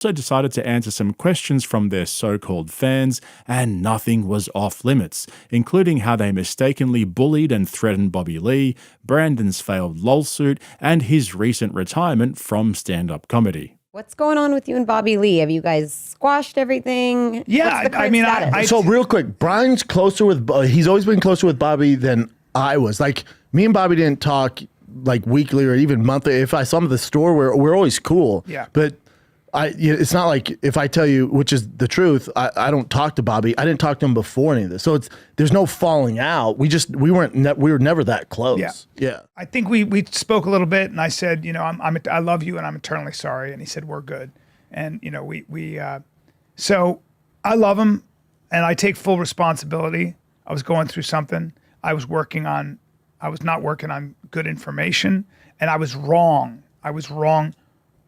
also decided to answer some questions from their so-called fans, and nothing was off limits, including how they mistakenly bullied and threatened Bobby Lee, Brandon's failed lawsuit, and his recent retirement from stand-up comedy. What's going on with you and Bobby Lee? Have you guys squashed everything? Yeah, I mean, so real quick, Brian's closer with, he's always been closer with Bobby than I was. Like, me and Bobby didn't talk like weekly or even monthly. If I saw him at the store, we're always cool. Yeah. But it's not like if I tell you, which is the truth, I don't talk to Bobby. I didn't talk to him before any of this. So there's no falling out. We were never that close. Yeah. Yeah. I think we spoke a little bit, and I said, you know, I love you and I'm eternally sorry. And he said, we're good. And, you know, so I love him and I take full responsibility. I was going through something. I was not working on good information, and I was wrong.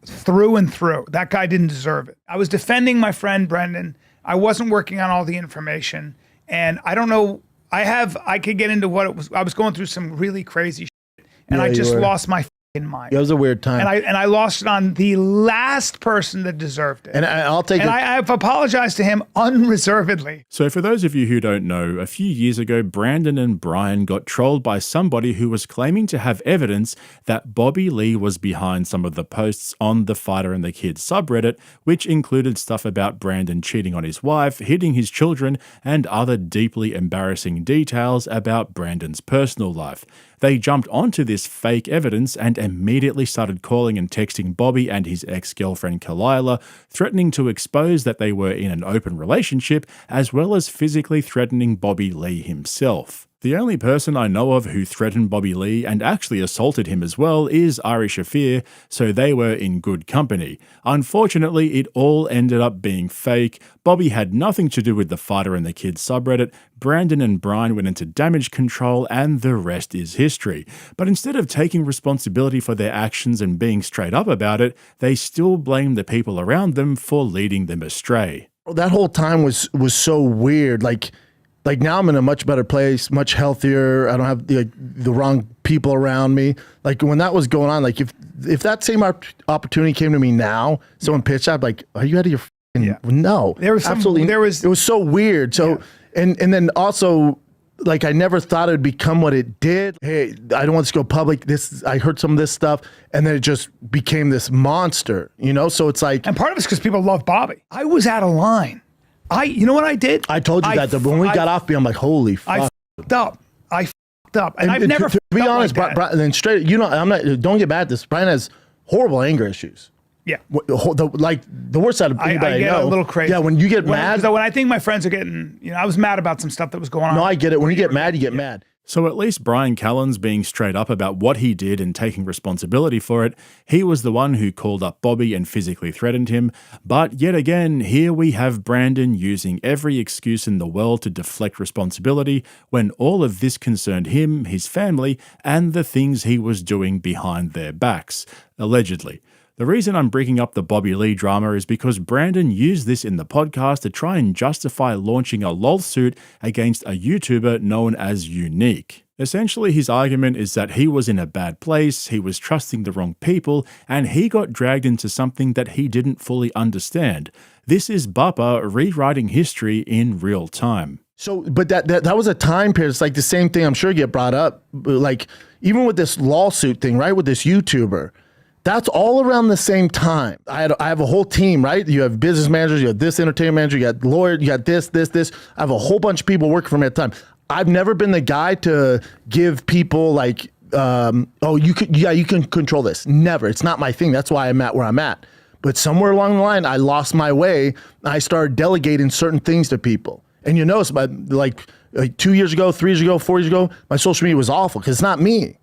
Through and through. That guy didn't deserve it. I was defending my friend Brendan. I wasn't working on all the information. And I don't know, I could get into what it was. I was going through some really crazy shit, and I just lost my fucking mind. It was a weird time. And I lost it on the last person that deserved it. And I've apologized to him unreservedly. So for those of you who don't know, a few years ago, Brandon and Brian got trolled by somebody who was claiming to have evidence that Bobby Lee was behind some of the posts on the Fighter and the Kids subreddit, which included stuff about Brandon cheating on his wife, hitting his children, and other deeply embarrassing details about Brandon's personal life. They jumped onto this fake evidence and immediately started calling and texting Bobby and his ex-girlfriend Kalila, threatening to expose that they were in an open relationship, as well as physically threatening Bobby Lee himself. The only person I know of who threatened Bobby Lee and actually assaulted him as well is Ari Shafir, so they were in good company. Unfortunately, it all ended up being fake. Bobby had nothing to do with the Fighter and the Kids subreddit. Brandon and Brian went into damage control, and the rest is history. But instead of taking responsibility for their actions and being straight up about it, they still blame the people around them for leading them astray. That whole time was so weird. Like now I'm in a much better place, much healthier. I don't have the wrong people around me. Like when that was going on, like if that same opportunity came to me now, someone pitched, I'd be like, are you out of your no. It was so weird. So and then also, like, I never thought it would become what it did. Hey, I don't want this to go public. I heard some of this stuff, and then it just became this monster, you know? So it's like, and part of it's because people love Bobby. I was out of line. You know what I did? I told you that when we got off, I'm like, holy fuck. I fucked up. And I've never to be honest, like Brian, then straight, you know, don't get mad at this. Brian has horrible anger issues. Yeah. The worst side of anybody I get know. a little crazy. Yeah, when you get mad. When I think my friends are getting, you know, I was mad about some stuff that was going on. No, I get it. When you get mad, you get mad. So at least Brian Callen's being straight up about what he did and taking responsibility for it. He was the one who called up Bobby and physically threatened him. But yet again, here we have Brandon using every excuse in the world to deflect responsibility when all of this concerned him, his family, and the things he was doing behind their backs, allegedly. The reason I'm bringing up the Bobby Lee drama is because Brandon used this in the podcast to try and justify launching a lawsuit against a YouTuber known as Unique. Essentially, his argument is that he was in a bad place, he was trusting the wrong people, and he got dragged into something that he didn't fully understand. This is Bappa rewriting history in real time. So, but that was a time period. It's like the same thing I'm sure get brought up. Like, even with this lawsuit thing, right, with this YouTuber, that's all around the same time. I have a whole team, right? You have business managers, you have this entertainment manager, you got lawyer, you got this. I have a whole bunch of people working for me at the time. I've never been the guy to give people like, you can control this. Never. It's not my thing. That's why I'm at where I'm at. But somewhere along the line, I lost my way. I started delegating certain things to people. And you notice, but like 2 years ago, 3 years ago, 4 years ago, my social media was awful because it's not me.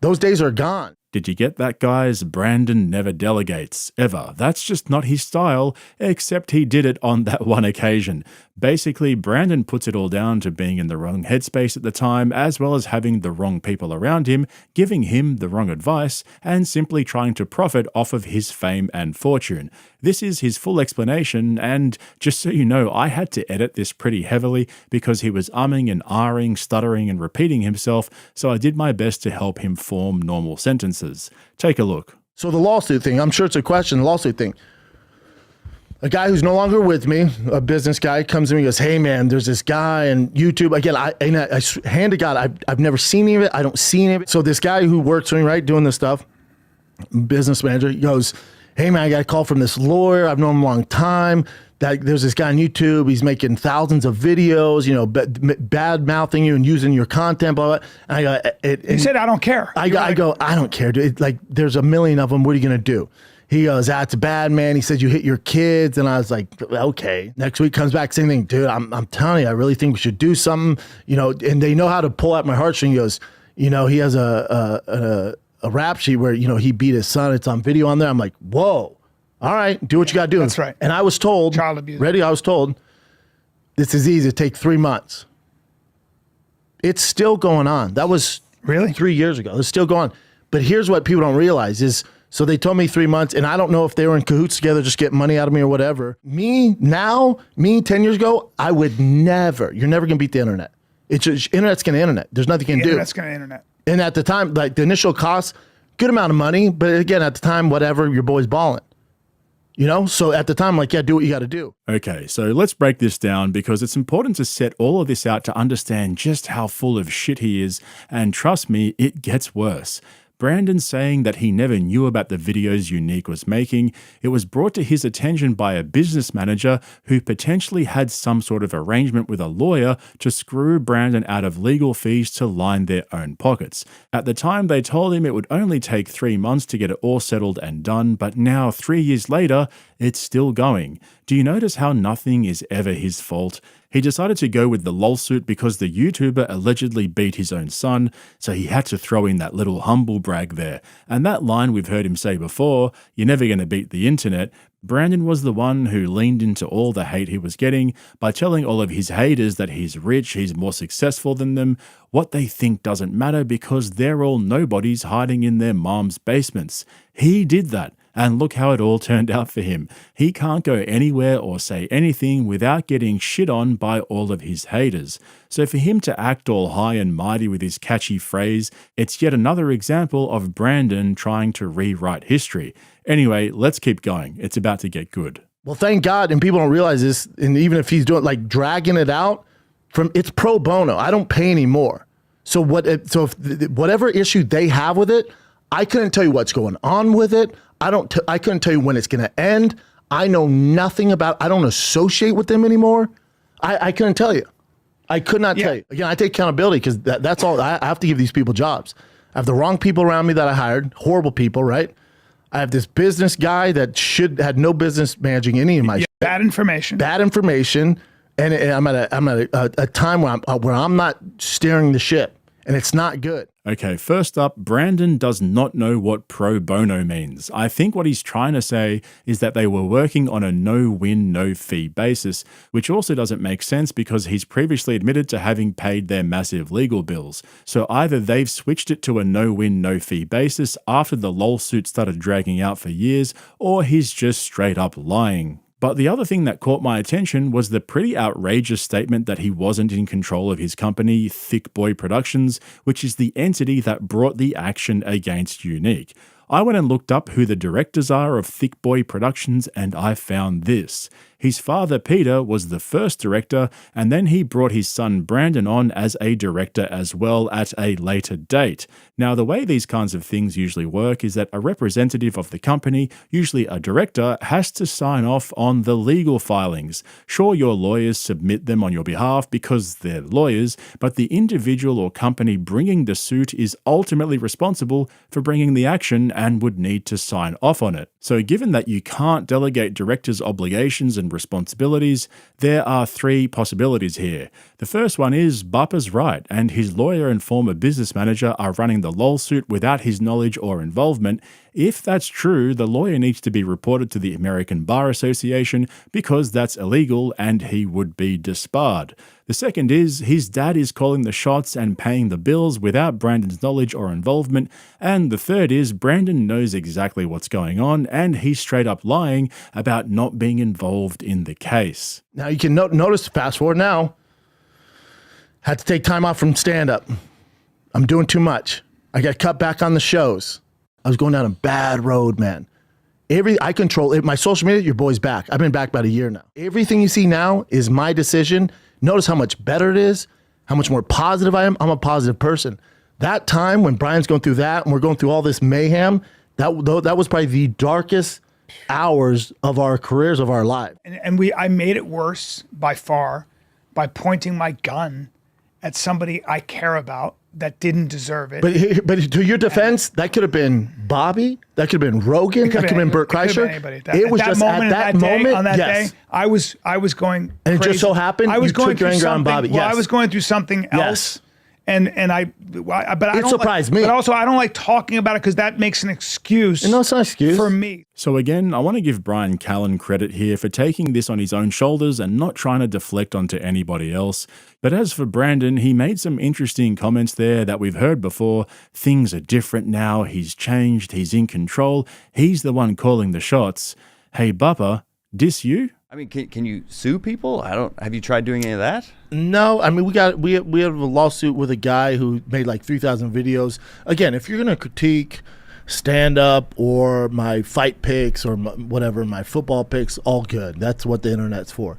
Those days are gone. Did you get that, guys? Brandon never delegates, ever. That's just not his style, except he did it on that one occasion. Basically, Brandon puts it all down to being in the wrong headspace at the time, as well as having the wrong people around him, giving him the wrong advice, and simply trying to profit off of his fame and fortune. This is his full explanation, and just so you know, I had to edit this pretty heavily because he was umming and ahhing, stuttering and repeating himself, so I did my best to help him form normal sentences. Take a look. So the lawsuit thing, I'm sure it's a question, the lawsuit thing. A guy who's no longer with me, a business guy, comes to me and goes, hey man, there's this guy on YouTube. Again, I hand to God, I've never seen any of it. I don't see any of it. So this guy who works for me, right, doing this stuff, business manager, he goes, hey man, I got a call from this lawyer. I've known him a long time. That there's this guy on YouTube. He's making thousands of videos, you know, bad mouthing you and using your content, blah, blah. And I go, He said, I don't care. I go, I don't care, dude. Like, there's a million of them. What are you going to do? He goes, that's bad, man. He said, you hit your kids. And I was like, okay. Next week comes back, same thing. Dude, I'm telling you, I really think we should do something, you know, and they know how to pull out my heartstring. He goes, you know, he has a rap sheet where, you know, he beat his son. It's on video on there. I'm like, whoa, all right, do what you got to do. That's right. And I was told, Child abuse. ready, I was told, this is easy. It take 3 months. It's still going on. That was Really? 3 years ago. It's still going on. But here's what people don't realize is, so they told me 3 months, and I don't know if they were in cahoots together, just getting money out of me or whatever. Me 10 years ago, I would never, you're never going to beat the internet. It's just, internet's going to internet. There's nothing you can do. Internet's going to internet. And at the time, like the initial cost, good amount of money, but again, at the time, whatever, your boy's balling. You know? So at the time, like, yeah, do what you got to do. Okay, so let's break this down because it's important to set all of this out to understand just how full of shit he is. And trust me, it gets worse. Brandon saying that he never knew about the videos Unique was making. It was brought to his attention by a business manager who potentially had some sort of arrangement with a lawyer to screw Brandon out of legal fees to line their own pockets. At the time, they told him it would only take 3 months to get it all settled and done, but now 3 years later, it's still going. Do you notice how nothing is ever his fault? He decided to go with the lawsuit because the YouTuber allegedly beat his own son, so he had to throw in that little humble brag there. And that line we've heard him say before, you're never going to beat the internet, Brandon was the one who leaned into all the hate he was getting by telling all of his haters that he's rich, he's more successful than them. What they think doesn't matter because they're all nobodies hiding in their mom's basements. He did that. And look how it all turned out for him. He can't go anywhere or say anything without getting shit on by all of his haters. So for him to act all high and mighty with his catchy phrase, it's yet another example of Brandon trying to rewrite history. Anyway, let's keep going. It's about to get good. Well, thank God, and people don't realize this, and even if he's doing, like, dragging it out, it's pro bono. I don't pay anymore. So if whatever issue they have with it, I couldn't tell you what's going on with it. I couldn't tell you when it's going to end. I know nothing about, I don't associate with them anymore. I couldn't tell you. I could not tell you. Again, I take accountability because that's all. I have to give these people jobs. I have the wrong people around me that I hired, horrible people, right? I have this business guy that had no business managing any of my shit. Bad information. And I'm at a time where I'm not steering the ship, and it's not good. Okay, first up, Brandon does not know what pro bono means. I think what he's trying to say is that they were working on a no-win, no-fee basis, which also doesn't make sense because he's previously admitted to having paid their massive legal bills. So either they've switched it to a no-win, no-fee basis after the lawsuit started dragging out for years, or he's just straight up lying. But the other thing that caught my attention was the pretty outrageous statement that he wasn't in control of his company, Thick Boy Productions, which is the entity that brought the action against Unique. I went and looked up who the directors are of Thick Boy Productions, and I found this. His father, Peter, was the first director, and then he brought his son Brandon on as a director as well at a later date. Now, the way these kinds of things usually work is that a representative of the company, usually a director, has to sign off on the legal filings. Sure, your lawyers submit them on your behalf because they're lawyers, but the individual or company bringing the suit is ultimately responsible for bringing the action and would need to sign off on it. So given that you can't delegate directors' obligations and responsibilities, there are 3 possibilities here. The first one is Bappa's right, and his lawyer and former business manager are running the lawsuit without his knowledge or involvement. If that's true, the lawyer needs to be reported to the American Bar Association because that's illegal and he would be disbarred. The second is his dad is calling the shots and paying the bills without Brandon's knowledge or involvement. And the third is Brandon knows exactly what's going on and he's straight up lying about not being involved in the case. Now you can notice, fast forward now, had to take time off from stand-up. I'm doing too much. I got cut back on the shows. I was going down a bad road, man. I control it. My social media, your boy's back. I've been back about a year now. Everything you see now is my decision. Notice how much better it is, how much more positive I am. I'm a positive person. That time when Brian's going through that and we're going through all this mayhem, that was probably the darkest hours of our careers, of our lives. And I made it worse by far by pointing my gun at somebody I care about that didn't deserve it. But to your defense, that could have been Bobby, that could have been Rogan, that could have been Bert Kreischer. It was just at that moment, on that yes. day, I was going crazy. And it just so happened I was you going took your through anger on something. Bobby. Well, Yes. I was going through something else. Yes. But I don't surprised like, me. But also, I don't like talking about it because that makes an excuse. No, it's not an excuse. For me. So again, I want to give Brian Callen credit here for taking this on his own shoulders and not trying to deflect onto anybody else. But as for Brandon, he made some interesting comments there that we've heard before. Things are different now. He's changed. He's in control. He's the one calling the shots. Hey, Bubba, diss you? I mean, can you sue people? Have you tried doing any of that? No, I mean we have a lawsuit with a guy who made like 3,000 videos. Again, if you're gonna critique stand up or my fight picks or my football picks, all good. That's what the internet's for.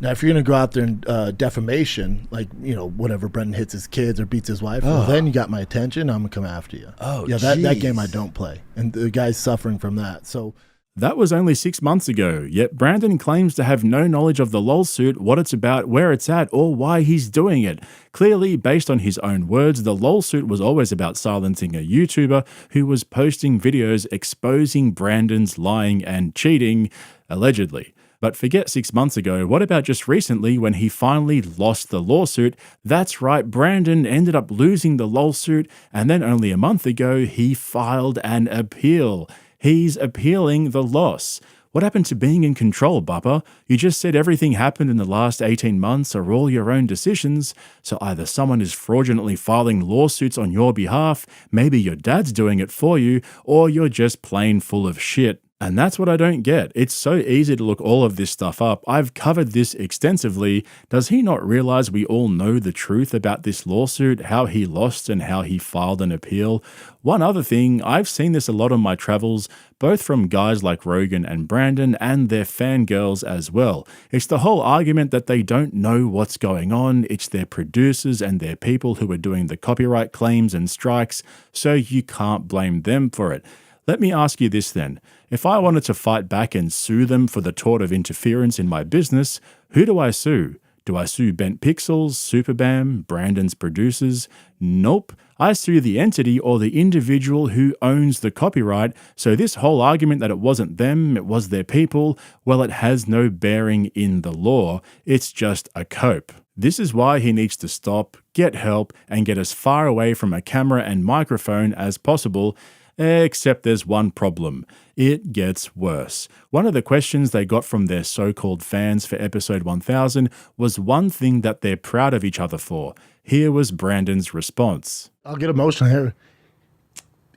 Now, if you're gonna go out there and defamation, like whatever, Brendan hits his kids or beats his wife, well, then you got my attention. I'm gonna come after you. Oh, yeah, that game I don't play, and the guy's suffering from that. So. That was only 6 months ago, yet Brandon claims to have no knowledge of the lawsuit, what it's about, where it's at, or why he's doing it. Clearly, based on his own words, the lawsuit was always about silencing a YouTuber who was posting videos exposing Brandon's lying and cheating, allegedly. But forget 6 months ago, what about just recently when he finally lost the lawsuit? That's right, Brandon ended up losing the lawsuit, and then only a month ago, he filed an appeal. He's appealing the loss. What happened to being in control, Bubba? You just said everything happened in the last 18 months are all your own decisions, so either someone is fraudulently filing lawsuits on your behalf, maybe your dad's doing it for you, or you're just plain full of shit. And that's what I don't get. It's so easy to look all of this stuff up. I've covered this extensively. Does he not realize we all know the truth about this lawsuit, how he lost and how he filed an appeal? One other thing, I've seen this a lot on my travels, both from guys like Rogan and Brandon and their fangirls as well. It's the whole argument that they don't know what's going on. It's their producers and their people who are doing the copyright claims and strikes, so you can't blame them for it. Let me ask you this then. If I wanted to fight back and sue them for the tort of interference in my business, who do I sue? Do I sue Bent Pixels, Superbam, Brandon's producers? Nope. I sue the entity or the individual who owns the copyright, so this whole argument that it wasn't them, it was their people, well, it has no bearing in the law. It's just a cope. This is why he needs to stop, get help, and get as far away from a camera and microphone as possible. Except there's one problem. It gets worse. One of the questions they got from their so-called fans for episode 1000 was one thing that they're proud of each other for. Here was Brandon's response. I'll get emotional here.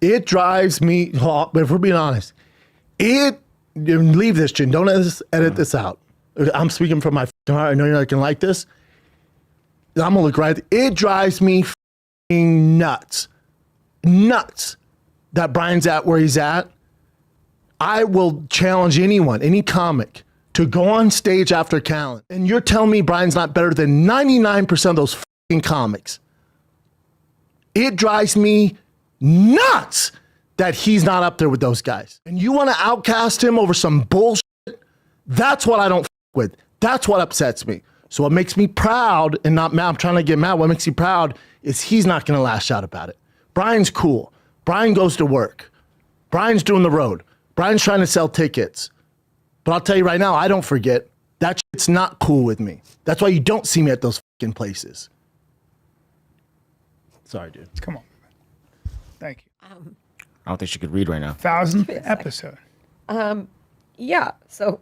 It drives me, if we're being honest, leave this, Chin. Don't edit this out. I'm speaking from my heart. I know you're not going to like this. I'm going to look right. It drives me nuts. Nuts. That Brian's at where he's at. I will challenge anyone, any comic, to go on stage after Callen. And you're telling me Brian's not better than 99% of those fucking comics. It drives me nuts that he's not up there with those guys. And you want to outcast him over some bullshit? That's what I don't with. That's what upsets me. So what makes me proud and not mad, I'm trying to get mad, what makes me proud is he's not going to lash out about it. Brian's cool. Brian goes to work. Brian's doing the road. Brian's trying to sell tickets. But I'll tell you right now, I don't forget. That shit's not cool with me. That's why you don't see me at those fucking places. Sorry, dude. Come on. Thank you. I don't think she could read right now. 1000th episode. Yeah. So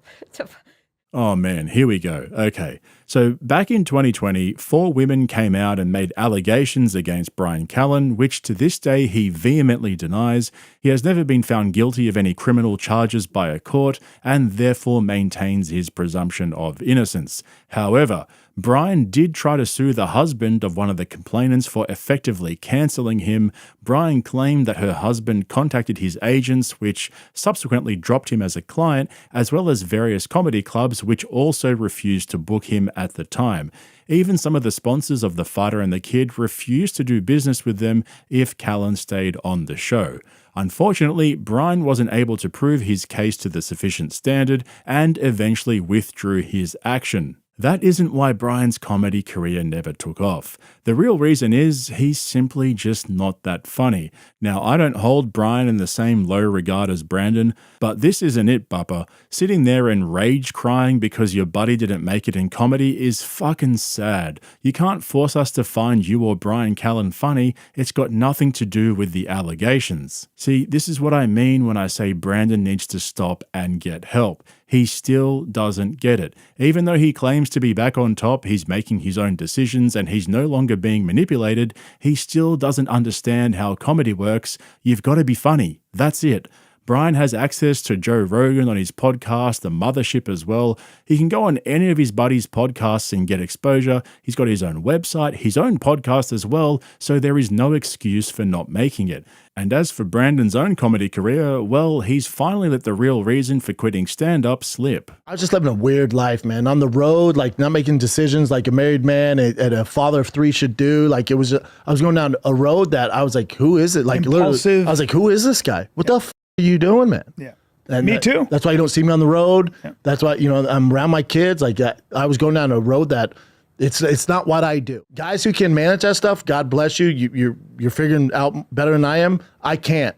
Oh man, here we go. Okay, so back in 2020, 4 women came out and made allegations against Brian Callen, which to this day he vehemently denies. He has never been found guilty of any criminal charges by a court and therefore maintains his presumption of innocence. However, Brian did try to sue the husband of one of the complainants for effectively cancelling him. Brian claimed that her husband contacted his agents, which subsequently dropped him as a client, as well as various comedy clubs, which also refused to book him at the time. Even some of the sponsors of The Fighter and the Kid refused to do business with them if Callen stayed on the show. Unfortunately, Brian wasn't able to prove his case to the sufficient standard and eventually withdrew his action. That isn't why Brian's comedy career never took off. The real reason is he's simply just not that funny. Now, I don't hold Brian in the same low regard as Brandon, but this isn't it, Bupper. Sitting there and rage crying because your buddy didn't make it in comedy is fucking sad. You can't force us to find you or Brian Callen funny. It's got nothing to do with the allegations. See, this is what I mean when I say Brandon needs to stop and get help. He still doesn't get it. Even though he claims to be back on top, he's making his own decisions and he's no longer being manipulated, he still doesn't understand how comedy works. You've got to be funny. That's it. Brian has access to Joe Rogan on his podcast, The Mothership, as well. He can go on any of his buddies' podcasts and get exposure. He's got his own website, his own podcast as well, so there is no excuse for not making it. And as for Brandon's own comedy career, well, he's finally let the real reason for quitting stand-up slip. I was just living a weird life, man. On the road, like not making decisions like a married man and a father of three should do. Like I was going down a road that I was like, who is it? Like Impulsive. literally, I was like, who is this guy? What the f are you doing, man? Yeah. And Me too. That's why you don't see me on the road. Yeah. That's why, I'm around my kids. Like I was going down a road that it's not what I do. Guys who can manage that stuff, God bless you. You're figuring out better than I am. I can't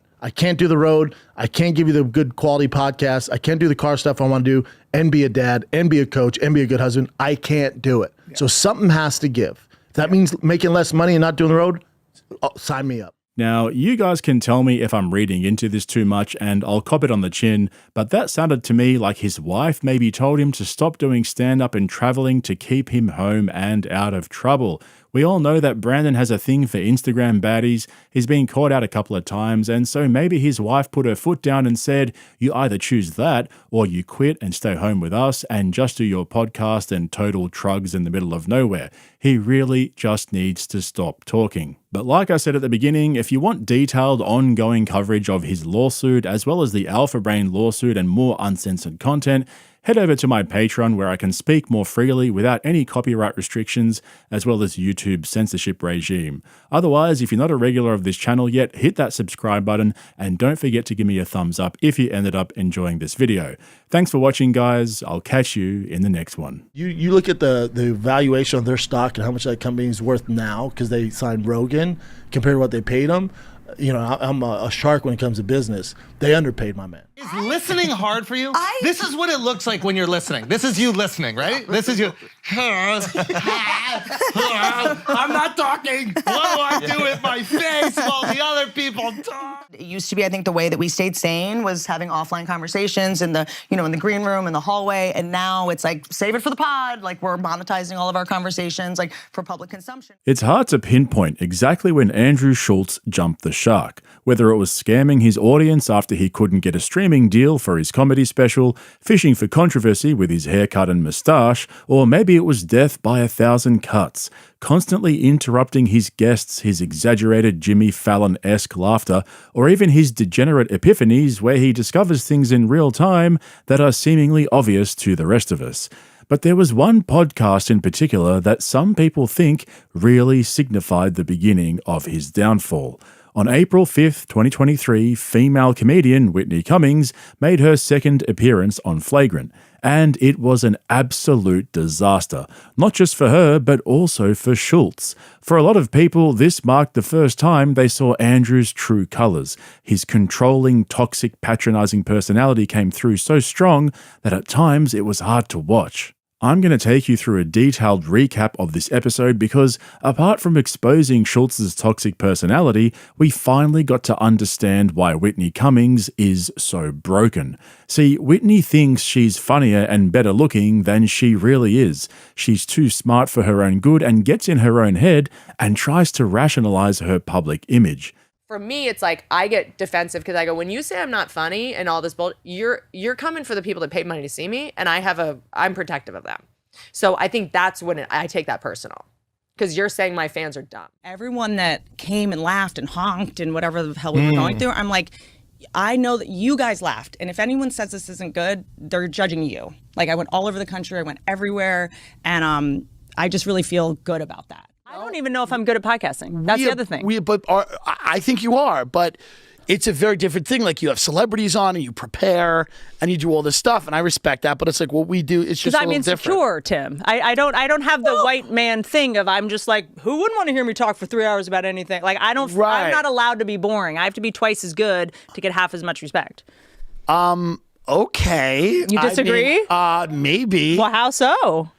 do the road. I can't give you the good quality podcast. I can't do the car stuff I want to do and be a dad and be a coach and be a good husband. I can't do it. Yeah. So something has to give. If that means making less money and not doing the road, sign me up. Now, you guys can tell me if I'm reading into this too much and I'll cop it on the chin, but that sounded to me like his wife maybe told him to stop doing stand-up and traveling to keep him home and out of trouble. We all know that Brandon has a thing for Instagram baddies. He's been caught out a couple of times, and so maybe his wife put her foot down and said, you either choose that or you quit and stay home with us and just do your podcast and total trugs in the middle of nowhere. He really just needs to stop talking. But like I said at the beginning, if you want detailed ongoing coverage of his lawsuit as well as the Alpha Brain lawsuit and more uncensored content, head over to my Patreon where I can speak more freely without any copyright restrictions, as well as YouTube's censorship regime. Otherwise, if you're not a regular of this channel yet, hit that subscribe button and don't forget to give me a thumbs up if you ended up enjoying this video. Thanks for watching, guys. I'll catch you in the next one. You look at the valuation of their stock and how much that company is worth now because they signed Rogan compared to what they paid them. I'm a shark when it comes to business. They underpaid my man. Is listening hard for you? This is what it looks like when you're listening. This is you listening, right? This is you. I'm not talking. What do I do with my face while the other people talk? It used to be, I think, the way that we stayed sane was having offline conversations in the, in the green room, in the hallway. And now it's like, save it for the pod. Like we're monetizing all of our conversations, like for public consumption. It's hard to pinpoint exactly when Andrew Schulz jumped the shark, whether it was scamming his audience after he couldn't get a streaming deal for his comedy special, fishing for controversy with his haircut and moustache, or maybe it was death by 1,000 cuts, constantly interrupting his guests, his exaggerated Jimmy Fallon-esque laughter, or even his degenerate epiphanies where he discovers things in real time that are seemingly obvious to the rest of us. But there was one podcast in particular that some people think really signified the beginning of his downfall. On April 5th, 2023, female comedian Whitney Cummings made her second appearance on Flagrant, and it was an absolute disaster, not just for her, but also for Schulz. For a lot of people, this marked the first time they saw Andrew's true colors. His controlling, toxic, patronizing personality came through so strong that at times it was hard to watch. I'm going to take you through a detailed recap of this episode because, apart from exposing Schulz's toxic personality, we finally got to understand why Whitney Cummings is so broken. See, Whitney thinks she's funnier and better looking than she really is. She's too smart for her own good and gets in her own head and tries to rationalize her public image. For me, it's like I get defensive because I go, when you say I'm not funny and all this bull, you're coming for the people that paid money to see me, and I'm protective of them. So I think that's when I take that personal. Because you're saying my fans are dumb. Everyone that came and laughed and honked and whatever the hell we were going through, I'm like, I know that you guys laughed. And if anyone says this isn't good, they're judging you. Like, I went all over the country. I went everywhere. And I just really feel good about that. I don't even know if I'm good at podcasting. That's the other thing. I think you are, but it's a very different thing. Like, you have celebrities on and you prepare and you do all this stuff, and I respect that. But it's like what we do. It's just I'm insecure, Tim. I don't have the white man thing of I'm just like, who wouldn't want to hear me talk for 3 hours about anything? Like, I'm not allowed to be boring. I have to be twice as good to get half as much respect. Okay. You disagree? Maybe. Well, how so?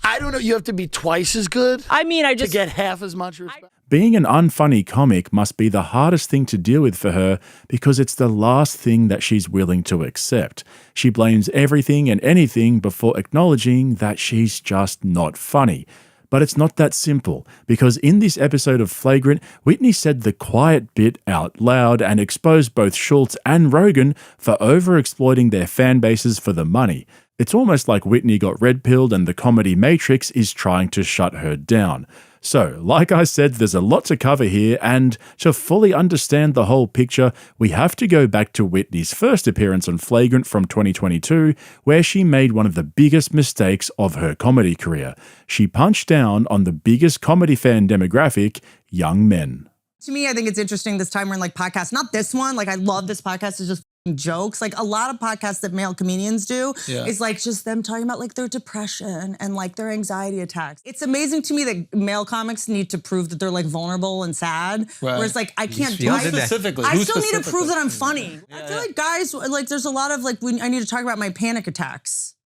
I don't know. You have to be twice as good. I mean, to get half as much respect. Being an unfunny comic must be the hardest thing to deal with for her because it's the last thing that she's willing to accept. She blames everything and anything before acknowledging that she's just not funny. But it's not that simple, because in this episode of Flagrant, Whitney said the quiet bit out loud and exposed both Schultz and Rogan for overexploiting their fan bases for the money. It's almost like Whitney got red-pilled and the comedy matrix is trying to shut her down. So, like I said, there's a lot to cover here, and to fully understand the whole picture, we have to go back to Whitney's first appearance on Flagrant from 2022, where she made one of the biggest mistakes of her comedy career. She punched down on the biggest comedy fan demographic, young men. To me, I think it's interesting this time we're in like podcasts. Not this one. Like, I love this podcast. It's just jokes. Like, a lot of podcasts that male comedians do is like just them talking about like their depression and like their anxiety attacks. It's amazing to me that male comics need to prove that they're like vulnerable and sad. Right. Whereas like I can't do it. I still need to prove that I'm funny. I feel like guys, like there's a lot of like when I need to talk about my panic attacks.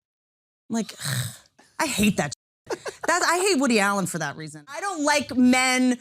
Like, I hate that. I hate Woody Allen for that reason. I don't like men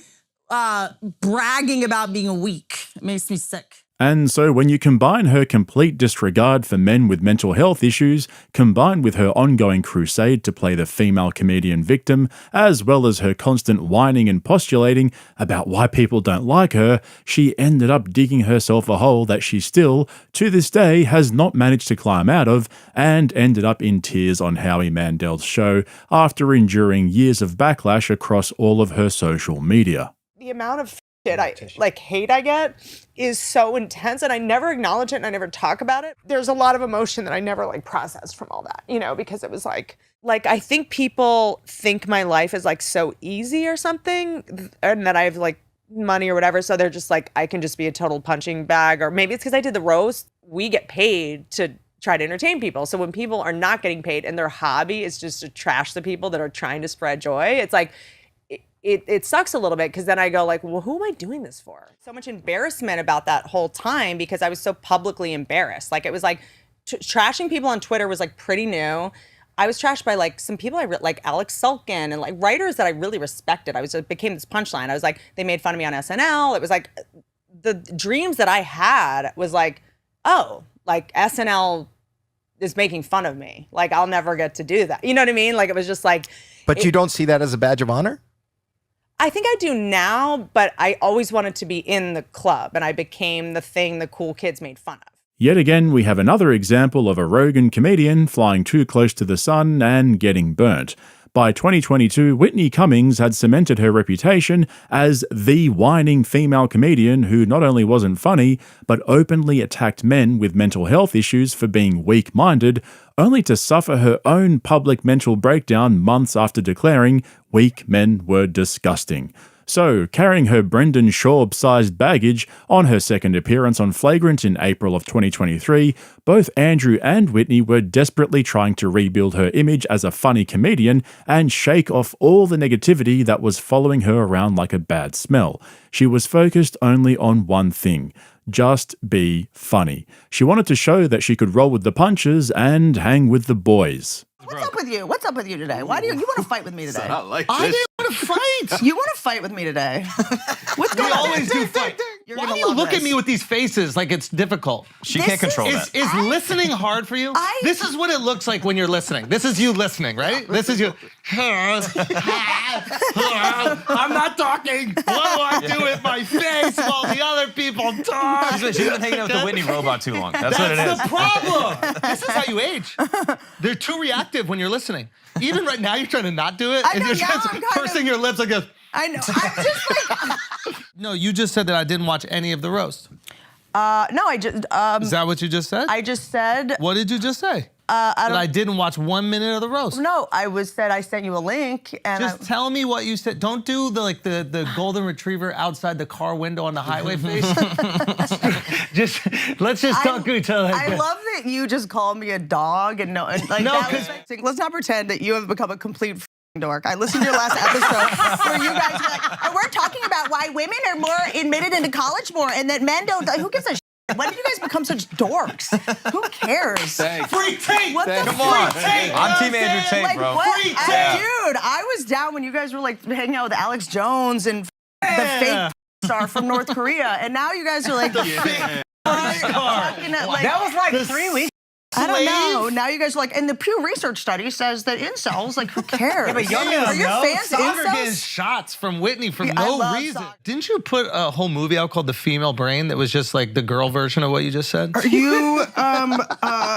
bragging about being weak. It makes me sick. And so when you combine her complete disregard for men with mental health issues, combined with her ongoing crusade to play the female comedian victim, as well as her constant whining and postulating about why people don't like her, she ended up digging herself a hole that she still, to this day, has not managed to climb out of, and ended up in tears on Howie Mandel's show after enduring years of backlash across all of her social media. The amount of hate I get is so intense, and I never acknowledge it and I never talk about it. There's a lot of emotion that I never processed from all that, because it was like I think people think my life is so easy or something, and that I have money or whatever, so they're just I can just be a total punching bag. Or maybe it's because I did the roast. We get paid to try to entertain people, so when people are not getting paid and their hobby is just to trash the people that are trying to spread joy, it's it sucks a little bit, because then I go well, who am I doing this for? So much embarrassment about that whole time, because I was so publicly embarrassed. It was trashing people on Twitter was pretty new. I was trashed by some people like Alex Sulkin and writers that I really respected. It became this punchline. I was they made fun of me on SNL. It was the dreams that I had was SNL is making fun of me. I'll never get to do that. You know what I mean? It was just But you don't see that as a badge of honor? I think I do now, but I always wanted to be in the club, and I became the thing the cool kids made fun of. Yet again, we have another example of a Rogan comedian flying too close to the sun and getting burnt. By 2022, Whitney Cummings had cemented her reputation as the whining female comedian who not only wasn't funny, but openly attacked men with mental health issues for being weak-minded, only to suffer her own public mental breakdown months after declaring weak men were disgusting. So, carrying her Brendan Schaub-sized baggage on her second appearance on Flagrant in April of 2023, both Andrew and Whitney were desperately trying to rebuild her image as a funny comedian and shake off all the negativity that was following her around like a bad smell. She was focused only on one thing: just be funny. She wanted to show that she could roll with the punches and hang with the boys. What's up with you? What's up with you today? Why do you want to fight with me today? I didn't want to fight. You want to fight with me today? What's going on? We always do fight. Why do you look at me with these faces like it's difficult? She can't control that. Is listening hard for you? This is what it looks like when you're listening. This is you listening, right? This is you. I'm not talking. What do I do with my face while the other people talk? She's been hanging out with the Whitney robot too long. That's what it is. That's the problem. This is how you age. They're too reactive when you're listening. Even right now, you're trying to not do it, and you're just pursing your lips like this. I know. I'm just like. No, you just said that I didn't watch any of the roast. No, I just. Is that what you just said? I just said. What did you just say? That I didn't watch 1 minute of the roast. No, I sent you a link and. Just tell me what you said. Don't do the golden retriever outside the car window on the highway face. Let's just talk to each other. I love that you just called me a dog and let's not pretend that you have become a complete dork. I listened to your last episode where you guys were like, and we're talking about why women are more admitted into college more and that men don't. Who gives a shit? When did you guys become such dorks? Who cares? Thanks. Free tape! What the Come on. free tape? I'm Team Andrew Tate, bro. Free tape! Dude, I was down when you guys were like hanging out with Alex Jones and the fake star from North Korea, and now you guys are like the fake. That was like 3 weeks. I don't know. Now you guys are like, and the Pew Research study says that incels, like, who cares? Yeah, but young Are your fans Soccer getting incels? shots from Whitney for I no love reason. soccer. Didn't you put a whole movie out called The Female Brain that was just like the girl version of what you just said? Are you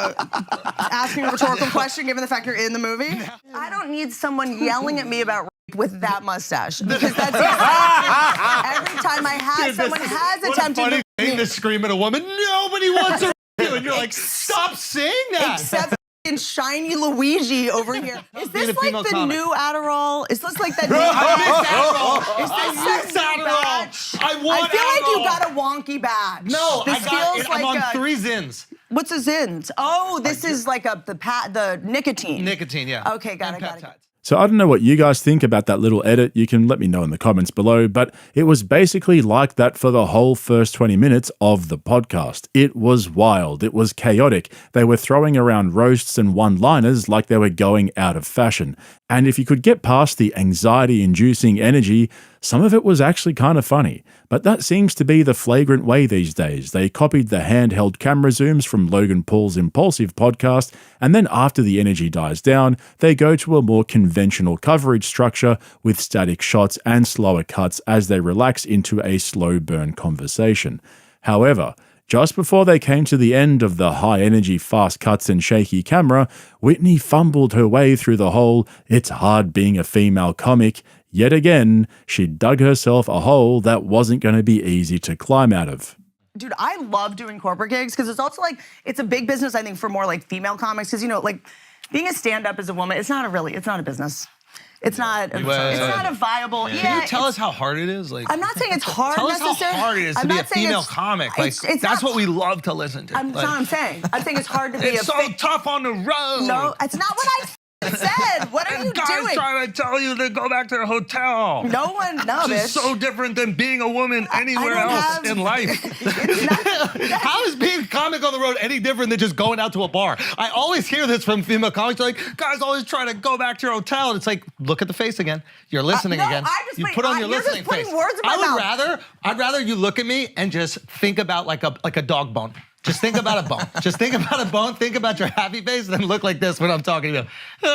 asking a rhetorical question given the fact you're in the movie? I don't need someone yelling at me about rape with that mustache because that's exactly every time I have someone has attempted to Thing to scream at a woman, nobody wants to you, and you're like, stop saying that. Except in shiny Luigi over here. Is Being this a female like the comic. new Adderall? Is this like the new I Is this miss Adderall. batch? I want I feel like you Adderall. got a wonky batch. No, this I got feels it. I'm like on a, 3 Zins. What's a Zins? Oh, this is like the nicotine. Nicotine, yeah. Okay, got And it. peptides. So I don't know what you guys think about that little edit. You can let me know in the comments below, but it was basically like that for the whole first 20 minutes of the podcast. It was wild. It was chaotic. They were throwing around roasts and one-liners like they were going out of fashion. And if you could get past the anxiety-inducing energy, some of it was actually kind of funny. But that seems to be the flagrant way these days. They copied the handheld camera zooms from Logan Paul's Impulsive podcast, and then after the energy dies down, they go to a more conventional coverage structure with static shots and slower cuts as they relax into a slow burn conversation. However, just before they came to the end of the high-energy fast cuts and shaky camera, Whitney fumbled her way through the whole "it's hard being a female comic." Yet again, she dug herself a hole that wasn't going to be easy to climb out of. Dude, I love doing corporate gigs because it's also like, it's a big business, I think, for more like female comics. Because, you know, like being a stand-up as a woman, it's not a business. It's not a viable. Yeah. Can you tell us how hard it is? Like, I'm not saying it's hard tell us how necessarily. hard it is to be a female comic. Like, it's that's not- what we love to listen to. That's not what I'm saying. I'm saying it's hard to be It's so tough on the road. No, it's not what I said. What are you guys doing? trying to tell you to go back to the hotel. No one, no, This bitch. is so different than being a woman anywhere else in life. How is being a comic on the road any different than just going out to a bar? I always hear this from female comics. They're like, guys always trying to go back to your hotel. And it's like, look at the face again. You're listening no, again. I'm just You putting- put on your you're just listening putting face. words in my mouth. I'd rather you look at me and just think about like a dog bone. Just think about a bone. Just think about a bone. Think about your happy face, and then look like this when I'm talking to you.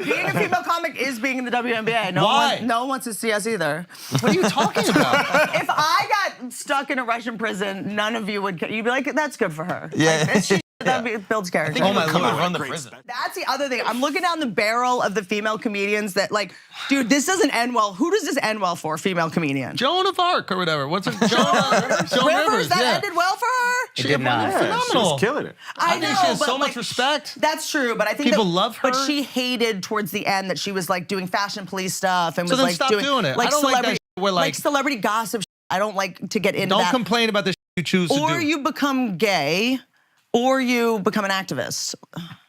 Being a female comic is being in the WNBA. Why? No one wants to see us either. What are you talking about? If I got stuck in a Russian prison, none of you would. You'd be like, "That's good for her." Yeah. Like, that builds character. Oh my Lord. Run the prison. That's the other thing. I'm looking down the barrel of the female comedians that, like, dude, this doesn't end well. Who does this end well for? Female comedian. Joan of Arc or whatever. What's it? Joan Rivers. That yeah. ended well for her. She did not. Phenomenal. killing it. I know, think she has but, so much like, respect. That's true, but I think People that, love her. But she hated towards the end that she was like doing fashion police stuff and So was then like stop doing it. like I don't like that celebrity, shit where, like celebrity gossip. I don't like to get into Don't that. complain about the shit you choose to do. Or you become gay, or you become an activist.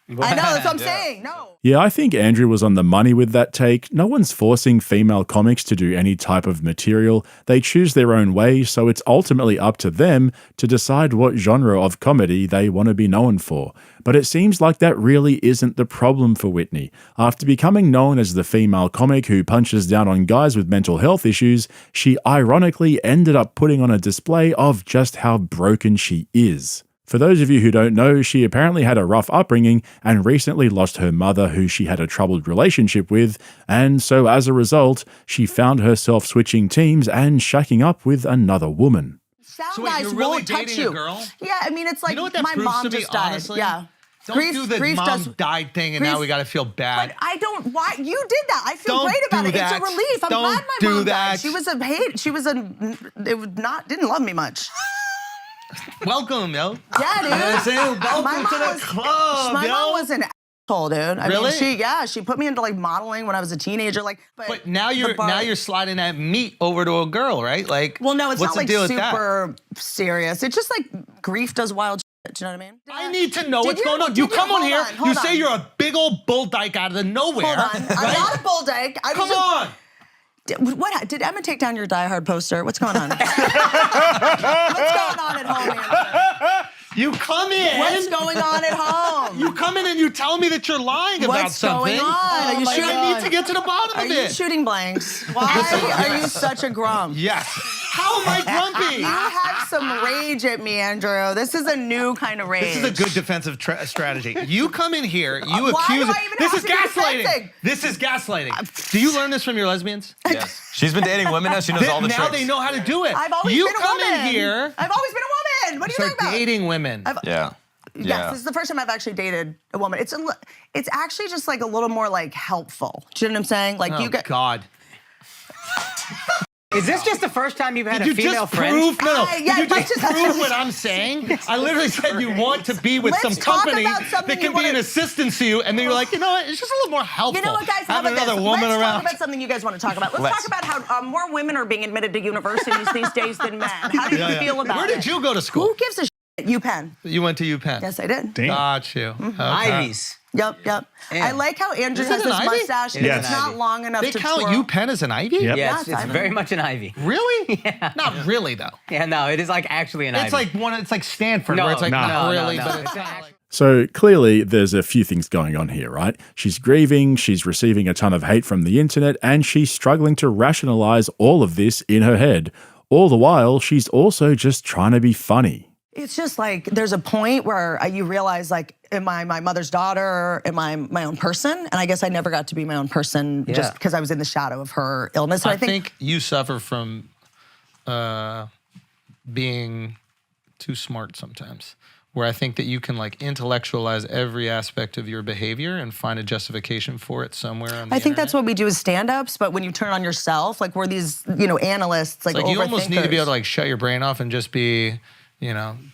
I know, that's what I'm saying. No. Yeah, I think Andrew was on the money with that take. No one's forcing female comics to do any type of material. They choose their own way, so it's ultimately up to them to decide what genre of comedy they want to be known for. But it seems like that really isn't the problem for Whitney. After becoming known as the female comic who punches down on guys with mental health issues, she ironically ended up putting on a display of just how broken she is. For those of you who don't know, she apparently had a rough upbringing and recently lost her mother, who she had a troubled relationship with, and so as a result, she found herself switching teams and shacking up with another woman. Sound So wait, guys you're really won't touch dating a you. girl? Yeah, I mean, it's like You know what that my proves mom to me, just died. honestly? Yeah. Don't do the mom died thing and now grief- we got to feel bad. But I don't. Why you did that? I feel Don't great about do it. that. It's a relief. I'm Don't glad my do mom that. died. She was a hate. She was a. It was not. Didn't love me much. Welcome, yo. Yeah, dude. You know what I'm saying? Welcome My to mom the was- club, My yo. mom was an asshole, dude. I Really? mean, she put me into like modeling when I was a teenager. Like, But now the bar- now you're sliding that meat over to a girl, right? Like, Well, no, it's what's not like the deal with that? super serious. It's just like grief does wild shit. Do you know what I mean? I need to know Did what's you- going on. did You you- come on hold here, on, hold you say on. you're a big old bull dyke out of the nowhere. Hold on. I'm not a bull dyke. Come on. Did Emma take down your Die Hard poster? What's going on? What's going on at home, Andrew? You come in. What's going on at home? You come in and you tell me that you're lying about What's something. going on? Are you And shooting? I need to get to the bottom Are of you it. shooting blanks? Why are you such a grump? Yes. How am I grumpy? You have some rage at me, Andrew. This is a new kind of rage. This is a good defensive strategy. You come in here, you Why accuse do it. I even This have is to be gaslighting. defensive? This is gaslighting. Do you learn this from your lesbians? Yes. She's been dating women now. She knows all the Now tricks. they know how to do it. I've always you been a come woman. in here, I've always been a woman. What are you start talking about? dating women. Yeah. Yes, this is the first time I've actually dated a woman. It's actually just like a little more like helpful. Do you know what I'm saying? Like Oh, you get. God. Is this just the first time you've had Did a you female just friend? prove? No. yeah, Did you let's just just- prove what I'm saying? I literally said you want to be with Let's some talk company about that something can you be an wanna- assistance to you, and then you're like, you know what? It's just a little more helpful. You know what, guys? How Having about another this? woman Let's around. talk about something you guys want to talk about. Let's Let's. talk about how more women are being admitted to universities these days than men. How do you feel about Where it? did you go to school? Who gives a shit? UPenn. You went to UPenn. Yes, I did. Got you. Mm-hmm. Okay. Ivies. Yep. I like how Andrew Is it has an this Ivy? mustache. It is It's an not Ivy. long enough They to count twirl. UPenn as an Ivy? Yeah, Yeah, it's it's Ivy. very much an Ivy. Really? Yeah. Not really though. Yeah, no, it is like actually an It's Ivy. like one. It's like Stanford, No, where it's like no, not no, really, no. but it's It's not not like. So clearly, there's a few things going on here, right? She's grieving, she's receiving a ton of hate from the internet, and she's struggling to rationalize all of this in her head. All the while, she's also just trying to be funny. It's just like there's a point where you realize, like, am I my mother's daughter? Am I my own person? And I guess I never got to be my own person just because I was in the shadow of her illness. And I think you suffer from being too smart sometimes, where I think that you can like intellectualize every aspect of your behavior and find a justification for it somewhere on the I think internet. that's what we do as stand-ups, but when you turn on yourself, like we're these, analysts, like Like you almost need to be able to overthinkers. like shut your brain off and just be,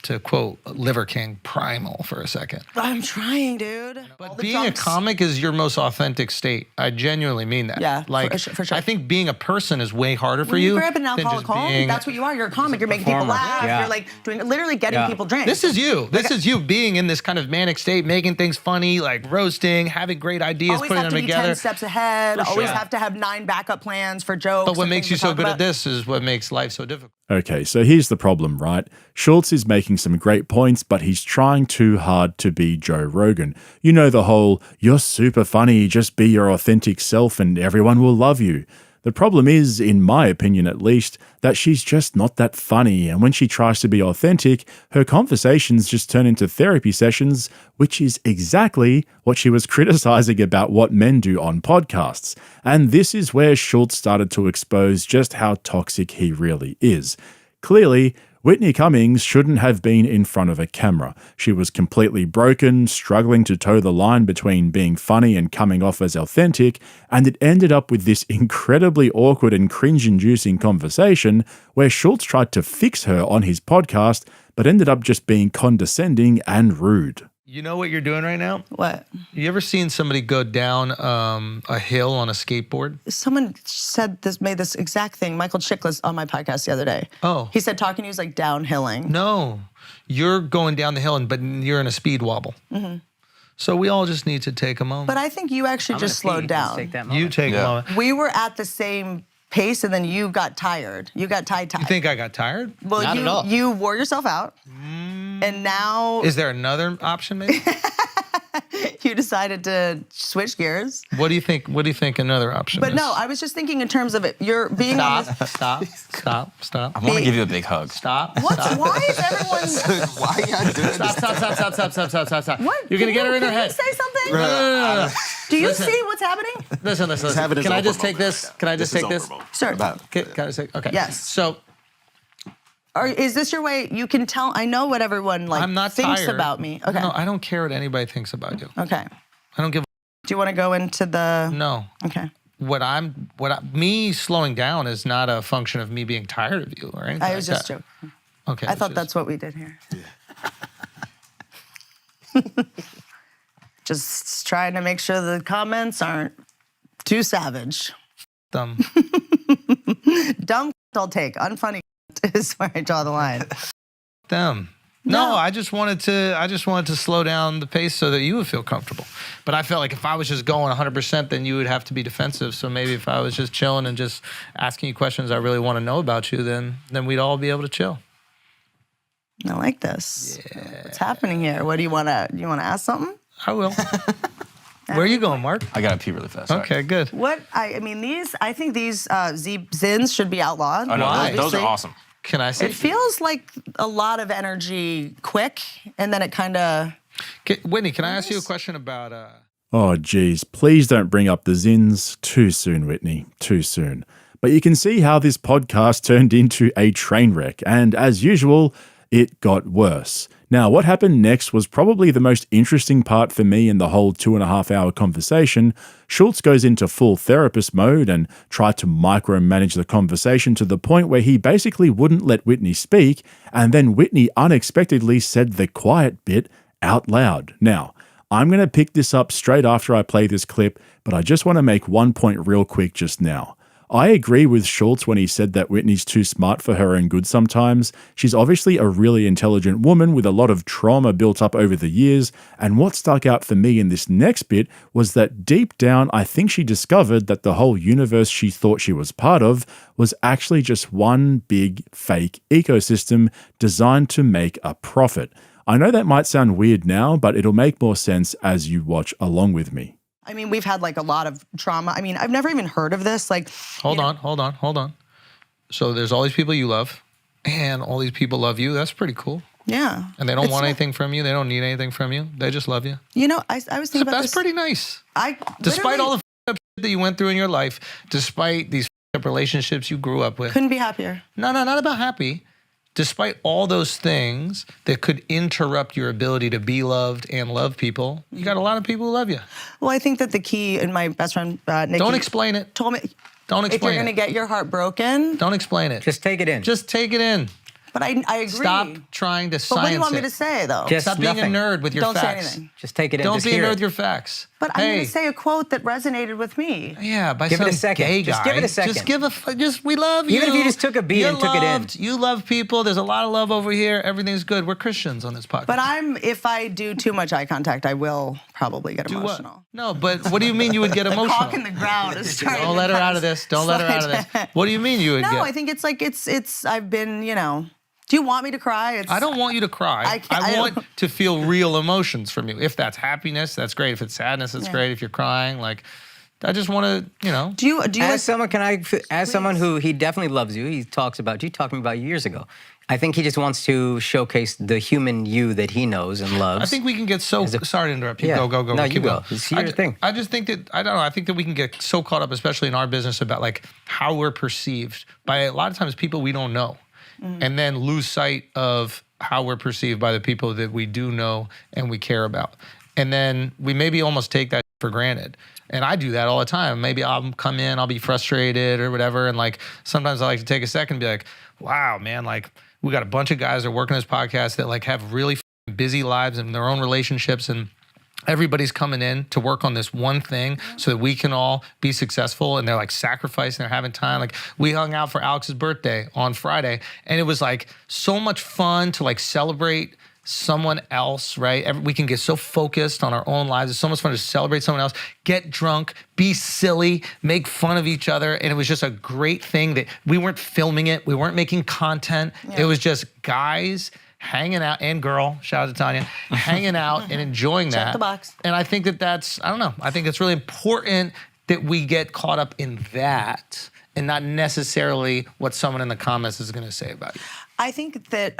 to quote Liver King, primal for a second. I'm trying, dude. All But the being a drunks- comic is your most authentic state. I genuinely mean that. Yeah, like for sure. I think being a person is way harder for When you. you grew up in an than alcoholic just home, being- that's what you are. You're a comic. You're making people performer. laugh. Yeah. You're like literally getting Yeah. people drinks. This is you. This is you being in this kind of manic state, making things funny, like roasting, having great ideas, always putting have them to be together. 10 steps ahead. For Always sure. have to have 9 backup plans for jokes. But what and makes things you to so talk good at about. this is what makes life so difficult. Okay, so here's the problem, right? Schultz is making some great points, but he's trying too hard to be Joe Rogan. You know the whole, you're super funny, just be your authentic self and everyone will love you. The problem is, in my opinion at least, that she's just not that funny, and when she tries to be authentic, her conversations just turn into therapy sessions, which is exactly what she was criticizing about what men do on podcasts. And this is where Schultz started to expose just how toxic he really is. Clearly, Whitney Cummings shouldn't have been in front of a camera. She was completely broken, struggling to toe the line between being funny and coming off as authentic, and it ended up with this incredibly awkward and cringe-inducing conversation where Schultz tried to fix her on his podcast, but ended up just being condescending and rude. You know what you're doing right now? What? You ever seen somebody go down a hill on a skateboard? Someone made this exact thing. Michael Chiklis on my podcast the other day. Oh. He said talking to you is like downhilling. No. You're going down the hill, but you're in a speed wobble. Mm-hmm. So we all just need to take a moment. But I think you actually just slowed down. Take that You take a moment. We were at the same pace, and then you got tired. You got tied. You think I got tired? Well, Not at all. you wore yourself out, and now Is there another option, maybe? you decided to switch gears. What do you think? What do you think another option But is? no, I was just thinking in terms of it. You're being on Stop! this. Stop! I want to give you a big hug. Stop! Why is everyone? Why you gotta do it? Stop! What? You're gonna get her in her Can head. you say something? No. Do you see what's happening? Listen. have it as Can I Oprah just take moment. this? Can I just take this? Sure. Can I just take? Okay. Yes. So Or is this your way? You can tell. I know what everyone I'm not thinks tired. about me. Okay. No, I don't care what anybody thinks about you. Okay. I don't give. Do you want to go into the? No. Okay. Me slowing down is not a function of me being tired of you or anything. I was like just that. joking. Okay. I thought that's what we did here. Just trying to make sure the comments aren't too savage. dumb. Dumb I'll take. Unfunny is where I draw the line. Them. No, I just wanted to slow down the pace so that you would feel comfortable. But I felt like if I was just going 100%, then you would have to be defensive. So maybe if I was just chilling and just asking you questions I really want to know about you, then we'd all be able to chill. I like this. Yeah. What's happening here? What do you want to? You want to ask something? I will. Where are you going, Mark? I gotta pee really fast. Okay, good. What I mean, I think these zins should be outlawed. Oh, no, those obviously. are awesome. Can I say? It feels like a lot of energy quick, and then it kind of. Whitney, can I ask you a question about? Oh, geez, please don't bring up the zins too soon, Whitney, too soon. But you can see how this podcast turned into a train wreck, and as usual, it got worse. Now, what happened next was probably the most interesting part for me in the whole 2.5-hour conversation. Schultz goes into full therapist mode and tried to micromanage the conversation to the point where he basically wouldn't let Whitney speak, and then Whitney unexpectedly said the quiet bit out loud. Now, I'm going to pick this up straight after I play this clip, but I just want to make one point real quick just now. I agree with Schultz when he said that Whitney's too smart for her own good sometimes. She's obviously a really intelligent woman with a lot of trauma built up over the years, and what stuck out for me in this next bit was that deep down I think she discovered that the whole universe she thought she was part of was actually just one big fake ecosystem designed to make a profit. I know that might sound weird now, but it'll make more sense as you watch along with me. I mean, we've had like a lot of trauma. I mean, I've never even heard of this. Like, Hold on. So there's all these people you love, and all these people love you. That's pretty cool. Yeah. And they don't want anything from you. They don't need anything from you. They just love you. You know, I was thinking about That's this. pretty nice. literally Despite all the up shit that you went through in your life, despite these up relationships you grew up with. couldn't be happier. No, not about happy. Despite all those things that could interrupt your ability to be loved and love people, you got a lot of people who love you. Well, I think that the key, and my best friend Nikki Don't explain it. told me, Don't if you're explain going to it. get your heart broken, Don't explain it. Just take it in. Just take it in. but I agree. Stop trying to science But what do you want me it. to say though? Just Stop nothing. being a nerd with your Don't say facts. anything. Just take it in. Don't Just be a hear nerd it. with your facts. But I'm going to say a quote that resonated with me. Yeah, by Give it some a second. gay guy. Just give it a second. Just we love you. Even if you just took a beat You're and took it in. loved. You love people. There's a lot of love over here. Everything's good. We're Christians on this podcast. But if I do too much eye contact, I will probably get emotional. What? No, but what do you mean you would get The emotional? cock in the ground is starting Don't to let her kind out of this. Don't let her out of slide. this. What do you mean you would get? No, I think it's like it's. I've been, Do you want me to cry? I don't want you to cry. I want to feel real emotions from you. If that's happiness, that's great. If it's sadness, that's great. If you're crying, I just want to, Do you? As someone who he definitely loves you, he talks about you, talking about you years ago. I think he just wants to showcase the human you that he knows and loves. I think we can get so sorry to interrupt you. Yeah. Go. No, you Keep go. going. It's your thing. I just think that I don't know. I think that we can get so caught up, especially in our business, about how we're perceived by a lot of times people we don't know. And then lose sight of how we're perceived by the people that we do know and we care about. And then we maybe almost take that for granted. And I do that all the time. Maybe I'll come in, I'll be frustrated or whatever. And sometimes I like to take a second and be like, wow, man, we got a bunch of guys that are working this podcast that have really busy lives and their own relationships, and everybody's coming in to work on this one thing so that we can all be successful, and they're sacrificing, they're having time. We hung out for Alex's birthday on Friday, and it was so much fun to celebrate someone else, right? We can get so focused on our own lives. It's so much fun to celebrate someone else, get drunk, be silly, make fun of each other. And it was just a great thing that we weren't filming it. We weren't making content. It was just guys hanging out, and girl, shout out to Tanya, hanging out and enjoying that. Check the box. And I think that's, I don't know, I think it's really important that we get caught up in that and not necessarily what someone in the comments is going to say about you. I think that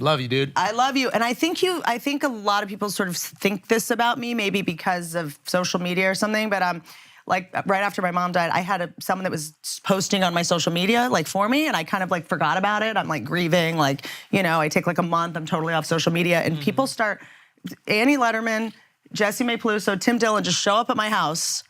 love you, dude. I love you. And I think a lot of people sort of think this about me, maybe because of social media or something, but like right after my mom died, I had someone that was posting on my social media like for me, and I kind of like forgot about it. I'm like grieving, like, you know, I take like a month, I'm totally off social media, and people start, Annie Letterman, Jesse May Peluso, Tim Dillon just show up at my house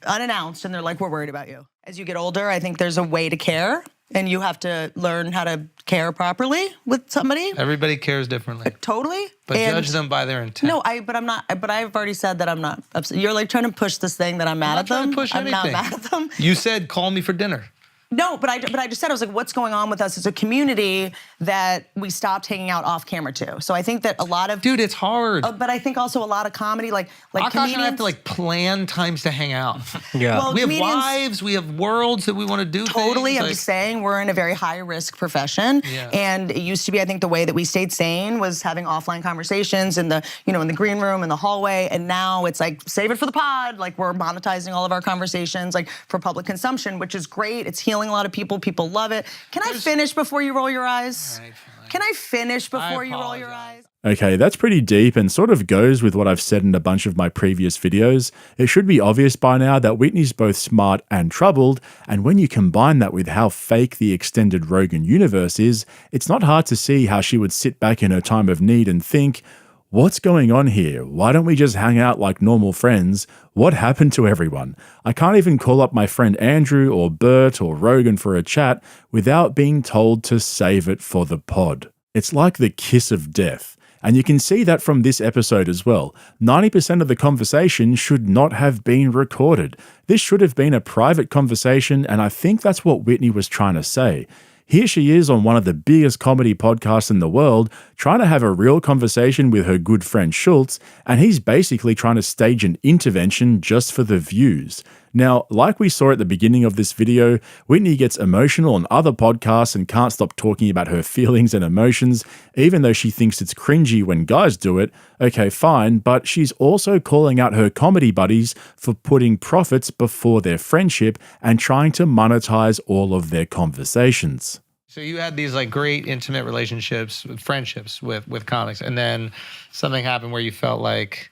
unannounced, and they're like, we're worried about you. As you get older, I think there's a way to care, and you have to learn how to care properly with somebody. Everybody cares differently. Totally. But judge them by their intent. No, but I'm not. But I've already said that I'm not upset. You're like trying to push this thing that I'm mad at them. I'm not trying to push anything. I'm not mad at them. You said, call me for dinner. No, but I just said, I was like, what's going on with us as a community that we stopped hanging out off camera too? So I think that a lot of... Dude, it's hard. But I think also a lot of comedy, like Akash comedians... and I have to like plan times to hang out. Yeah. Well, we have comedians- lives, we have worlds that we want to do Totally, things. I'm just saying we're in a very high risk profession, and it used to be, I think, the way that we stayed sane was having offline conversations in the, you know, in the green room, in the hallway, and now it's like save it for the pod. Like we're monetizing all of our conversations like for public consumption, which is great. It's healing a lot of people. People love it. Can I finish before you roll your eyes? All right, fine. Can I finish before you roll your apologize. eyes? Okay, that's pretty deep and sort of goes with what I've said in a bunch of my previous videos. It should be obvious by now that Whitney's both smart and troubled, and when you combine that with how fake the extended Rogan universe is, it's not hard to see how she would sit back in her time of need and think, what's going on here? Why don't we just hang out like normal friends? What happened to everyone? I can't even call up my friend Andrew or Bert or Rogan for a chat without being told to save it for the pod. It's like the kiss of death. And you can see that from this episode as well. 90% of the conversation should not have been recorded. This should have been a private conversation, and I think that's what Whitney was trying to say. Here she is on one of the biggest comedy podcasts in the world, trying to have a real conversation with her good friend Schultz, and he's basically trying to stage an intervention just for the views. Now, like we saw at the beginning of this video, Whitney gets emotional on other podcasts and can't stop talking about her feelings and emotions, even though she thinks it's cringy when guys do it. Okay, fine, but she's also calling out her comedy buddies for putting profits before their friendship and trying to monetize all of their conversations. So you had these like great intimate relationships, friendships with comics, and then something happened where you felt like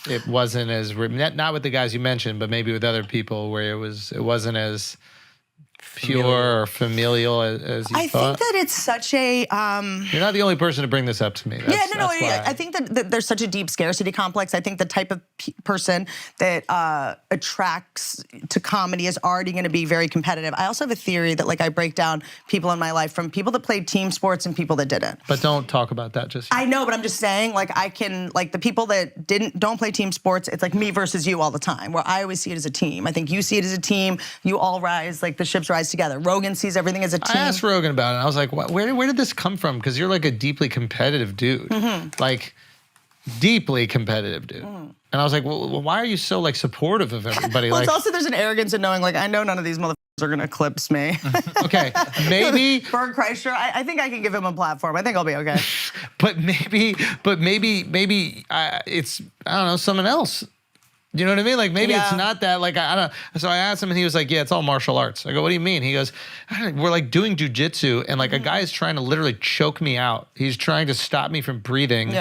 it wasn't as not with the guys you mentioned, but maybe with other people where it wasn't as pure or familial as you I thought. think that it's such a... You're not the only person to bring this up to me. That's why. I think that there's such a deep scarcity complex. I think the type of person that attracts to comedy is already going to be very competitive. I also have a theory that like I break down people in my life from people that played team sports and people that didn't. But don't talk about that just yet. I know, but I'm just saying, like I can, like the people that don't play team sports, it's like me versus you all the time, where I always see it as a team. I think you see it as a team, you all rise, like the ships rise together. Rogan sees everything as a team. I asked Rogan about it, and I was like, where did this come from? Because you're like a deeply competitive dude. Like, deeply competitive dude. And I was like, well, why are you so like supportive of everybody? Well, like, it's also there's an arrogance in knowing, like, I know none of these motherfuckers are gonna eclipse me. okay, maybe Berg Kreischer, I think I can give him a platform. I think I'll be okay. but maybe it's, I don't know, someone else. You know what I mean? Like maybe it's not that, like, I don't know. So I asked him and he was like, yeah, it's all martial arts. I go, what do you mean? He goes, we're like doing jujitsu and like a guy is trying to literally choke me out. He's trying to stop me from breathing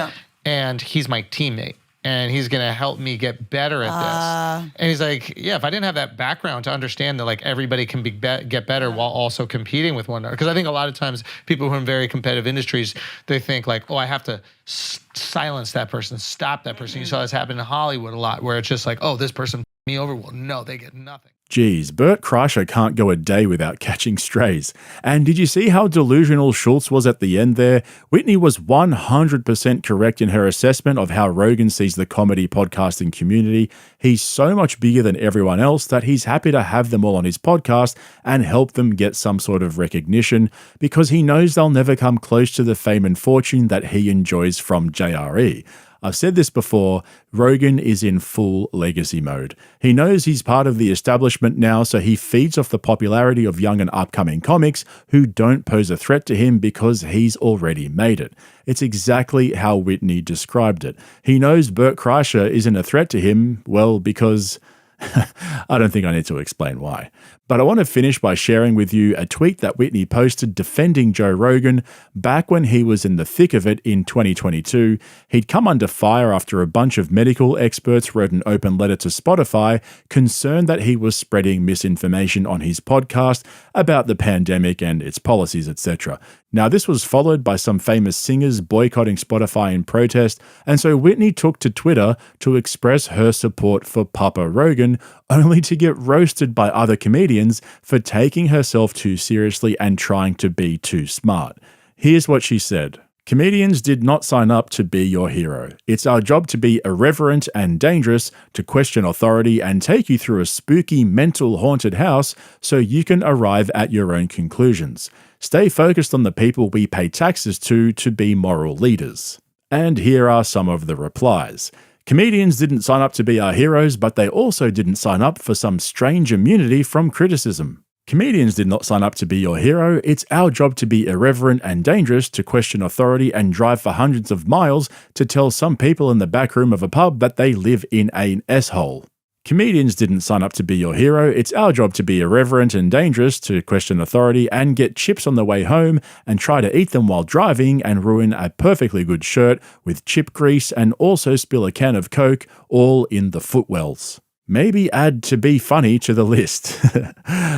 and he's my teammate and he's gonna help me get better at this. And he's like, yeah, if I didn't have that background to understand that like everybody can get better while also competing with one another. Because I think a lot of times people who are in very competitive industries, they think like, oh, I have to silence that person, stop that person. You saw this happen in Hollywood a lot where it's just like, oh, this person f***ed me over. Well, no, they get nothing. Geez, Bert Kreischer can't go a day without catching strays. And did you see how delusional Schultz was at the end there? Whitney was 100% correct in her assessment of how Rogan sees the comedy podcasting community. He's so much bigger than everyone else that he's happy to have them all on his podcast and help them get some sort of recognition because he knows they'll never come close to the fame and fortune that he enjoys from JRE. I've said this before, Rogan is in full legacy mode. He knows he's part of the establishment now, so he feeds off the popularity of young and upcoming comics who don't pose a threat to him because he's already made it. It's exactly how Whitney described it. He knows Bert Kreischer isn't a threat to him, well, because I don't think I need to explain why. But I want to finish by sharing with you a tweet that Whitney posted defending Joe Rogan back when he was in the thick of it in 2022. He'd come under fire after a bunch of medical experts wrote an open letter to Spotify concerned that he was spreading misinformation on his podcast about the pandemic and its policies, etc. Now, this was followed by some famous singers boycotting Spotify in protest, and so Whitney took to Twitter to express her support for Papa Rogan, only to get roasted by other comedians for taking herself too seriously and trying to be too smart. Here's what she said. Comedians did not sign up to be your hero. It's our job to be irreverent and dangerous, to question authority and take you through a spooky mental haunted house so you can arrive at your own conclusions. Stay focused on the people we pay taxes to be moral leaders. And here are some of the replies. Comedians didn't sign up to be our heroes, but they also didn't sign up for some strange immunity from criticism. Comedians did not sign up to be your hero. It's our job to be irreverent and dangerous, to question authority and drive for hundreds of miles to tell some people in the back room of a pub that they live in an S-hole. Comedians didn't sign up to be your hero. It's our job to be irreverent and dangerous, to question authority and get chips on the way home and try to eat them while driving and ruin a perfectly good shirt with chip grease and also spill a can of Coke, all in the footwells. Maybe add to be funny to the list.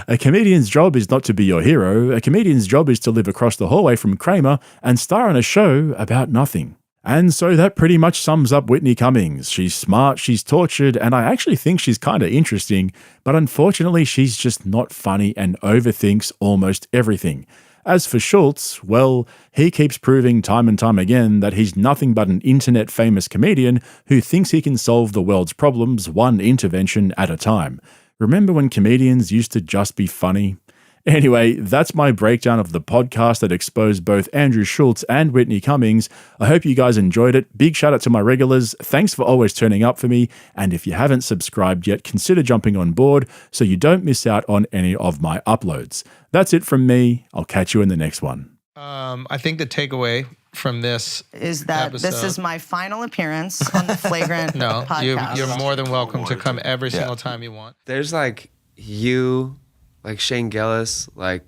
A comedian's job is not to be your hero. A comedian's job is to live across the hallway from Kramer and star in a show about nothing. And so that pretty much sums up Whitney Cummings. She's smart, she's tortured, and I actually think she's kind of interesting, but unfortunately she's just not funny and overthinks almost everything. As for Schultz, well, he keeps proving time and time again that he's nothing but an internet-famous comedian who thinks he can solve the world's problems one intervention at a time. Remember when comedians used to just be funny? Anyway, that's my breakdown of the podcast that exposed both Andrew Schultz and Whitney Cummings. I hope you guys enjoyed it. Big shout out to my regulars. Thanks for always turning up for me. And if you haven't subscribed yet, consider jumping on board so you don't miss out on any of my uploads. That's it from me. I'll catch you in the next one. I think the takeaway from this is that this is my final appearance on the Flagrant podcast. You're more than welcome to come every single time you want. There's like you, like Shane Gillis, like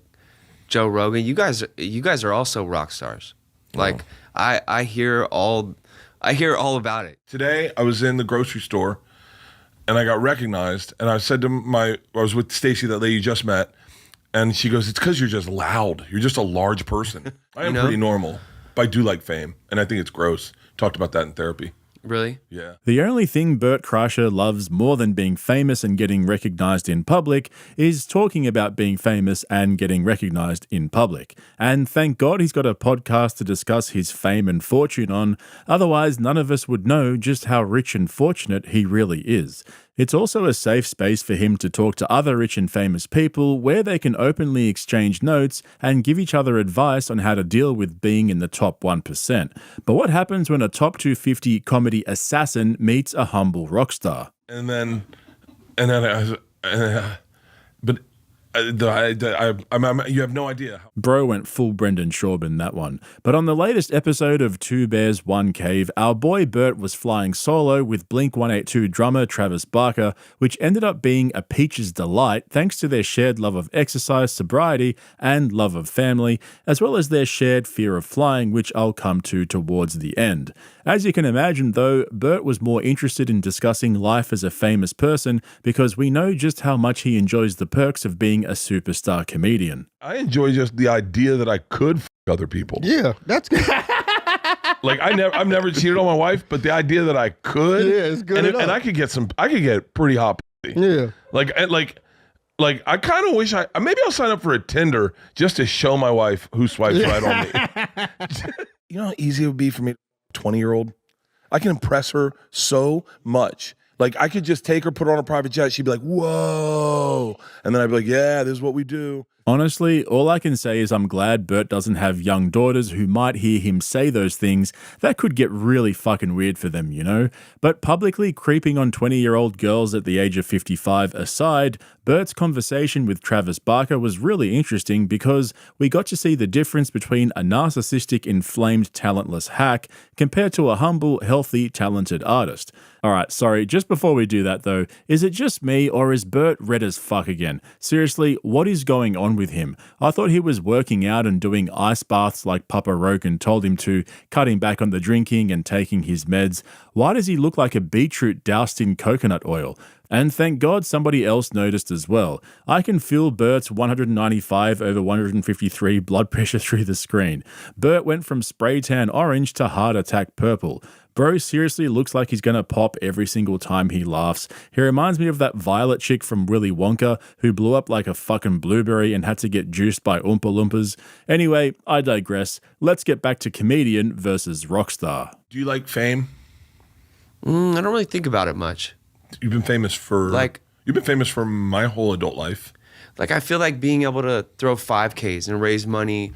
Joe Rogan. You guys are also rock stars. Like I hear all about it. Today I was in the grocery store and I got recognized, and I said to I was with Stacy, that lady you just met, and she goes, "It's because you're just loud. You're just a large person." I am pretty normal, but I do like fame, and I think it's gross. Talked about that in therapy. Really? Yeah. The only thing Bert Kreischer loves more than being famous and getting recognized in public is talking about being famous and getting recognized in public. And thank God he's got a podcast to discuss his fame and fortune on. Otherwise, none of us would know just how rich and fortunate he really is. It's also a safe space for him to talk to other rich and famous people where they can openly exchange notes and give each other advice on how to deal with being in the top 1%. But what happens when a top 250 comedy assassin meets a humble rock star? You have no idea. Bro went full Brendan Schaub in that one. But on the latest episode of Two Bears, One Cave, our boy Bert was flying solo with Blink-182 drummer Travis Barker, which ended up being a peach's delight thanks to their shared love of exercise, sobriety, and love of family, as well as their shared fear of flying, which I'll come to towards the end. As you can imagine, though, Bert was more interested in discussing life as a famous person because we know just how much he enjoys the perks of being a superstar comedian. I enjoy just the idea that I could f other people. Yeah, that's good. Like I've never cheated on my wife, but the idea that I could, yeah, it's good. And I could get pretty hot. Yeah, like Like, I kind of wish maybe I'll sign up for a Tinder just to show my wife who swipes right on me. You know how easy it would be for me, 20-year-old? I can impress her so much. Like, I could just take her, put her on a private jet. She'd be like, whoa. And then I'd be like, yeah, this is what we do. Honestly, all I can say is I'm glad Bert doesn't have young daughters who might hear him say those things. That could get really fucking weird for them, you know? But publicly creeping on 20-year-old girls at the age of 55 aside, Bert's conversation with Travis Barker was really interesting because we got to see the difference between a narcissistic, inflamed, talentless hack compared to a humble, healthy, talented artist. Alright, sorry, just before we do that though, is it just me or is Bert red as fuck again? Seriously, what is going on with him? I thought he was working out and doing ice baths like Papa Rogan told him to, cutting back on the drinking and taking his meds. Why does he look like a beetroot doused in coconut oil? And thank God somebody else noticed as well. I can feel Bert's 195/153 blood pressure through the screen. Bert went from spray tan orange to heart attack purple. Bro seriously looks like he's gonna pop every single time he laughs. He reminds me of that Violet chick from Willy Wonka who blew up like a fucking blueberry and had to get juiced by Oompa Loompas. Anyway, I digress. Let's get back to comedian versus rockstar. Do you like fame? I don't really think about it much. You've been famous for my whole adult life. Like, I feel like being able to throw 5Ks and raise money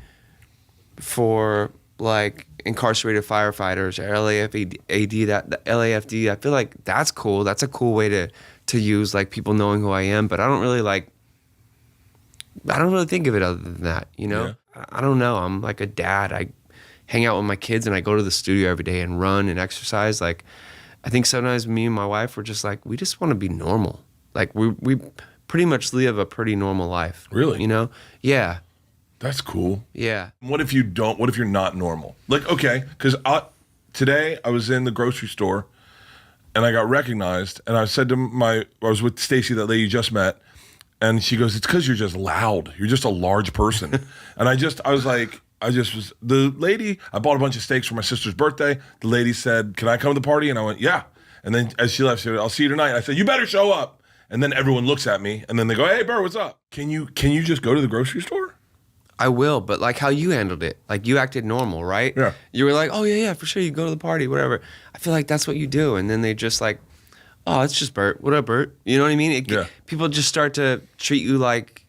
for like incarcerated firefighters or LAFD, I feel like that's cool. That's a cool way to use like people knowing who I am, but I don't really think of it other than that, you know? Yeah. I don't know. I'm like a dad. I hang out with my kids and I go to the studio every day and run and exercise. Like, I think sometimes me and my wife, we're just like, we just want to be normal. Like, we pretty much live a pretty normal life. Really? You know? Yeah. That's cool. Yeah. What if you're not normal? Like, okay, because today I was in the grocery store and I got recognized and I said to I was with Stacy, that lady you just met, and she goes, it's because you're just loud. You're just a large person. And I was the lady, I bought a bunch of steaks for my sister's birthday. The lady said, can I come to the party? And I went, yeah. And then as she left, she said, I'll see you tonight. And I said, you better show up. And then everyone looks at me and then they go, hey, Bert, what's up? Can you just go to the grocery store? I will, but like how you handled it, like you acted normal, right? Yeah. You were like, oh yeah, for sure, you go to the party, whatever. I feel like that's what you do. And then they just like, oh, it's just Bert. What up, Bert? You know what I mean? People just start to treat you like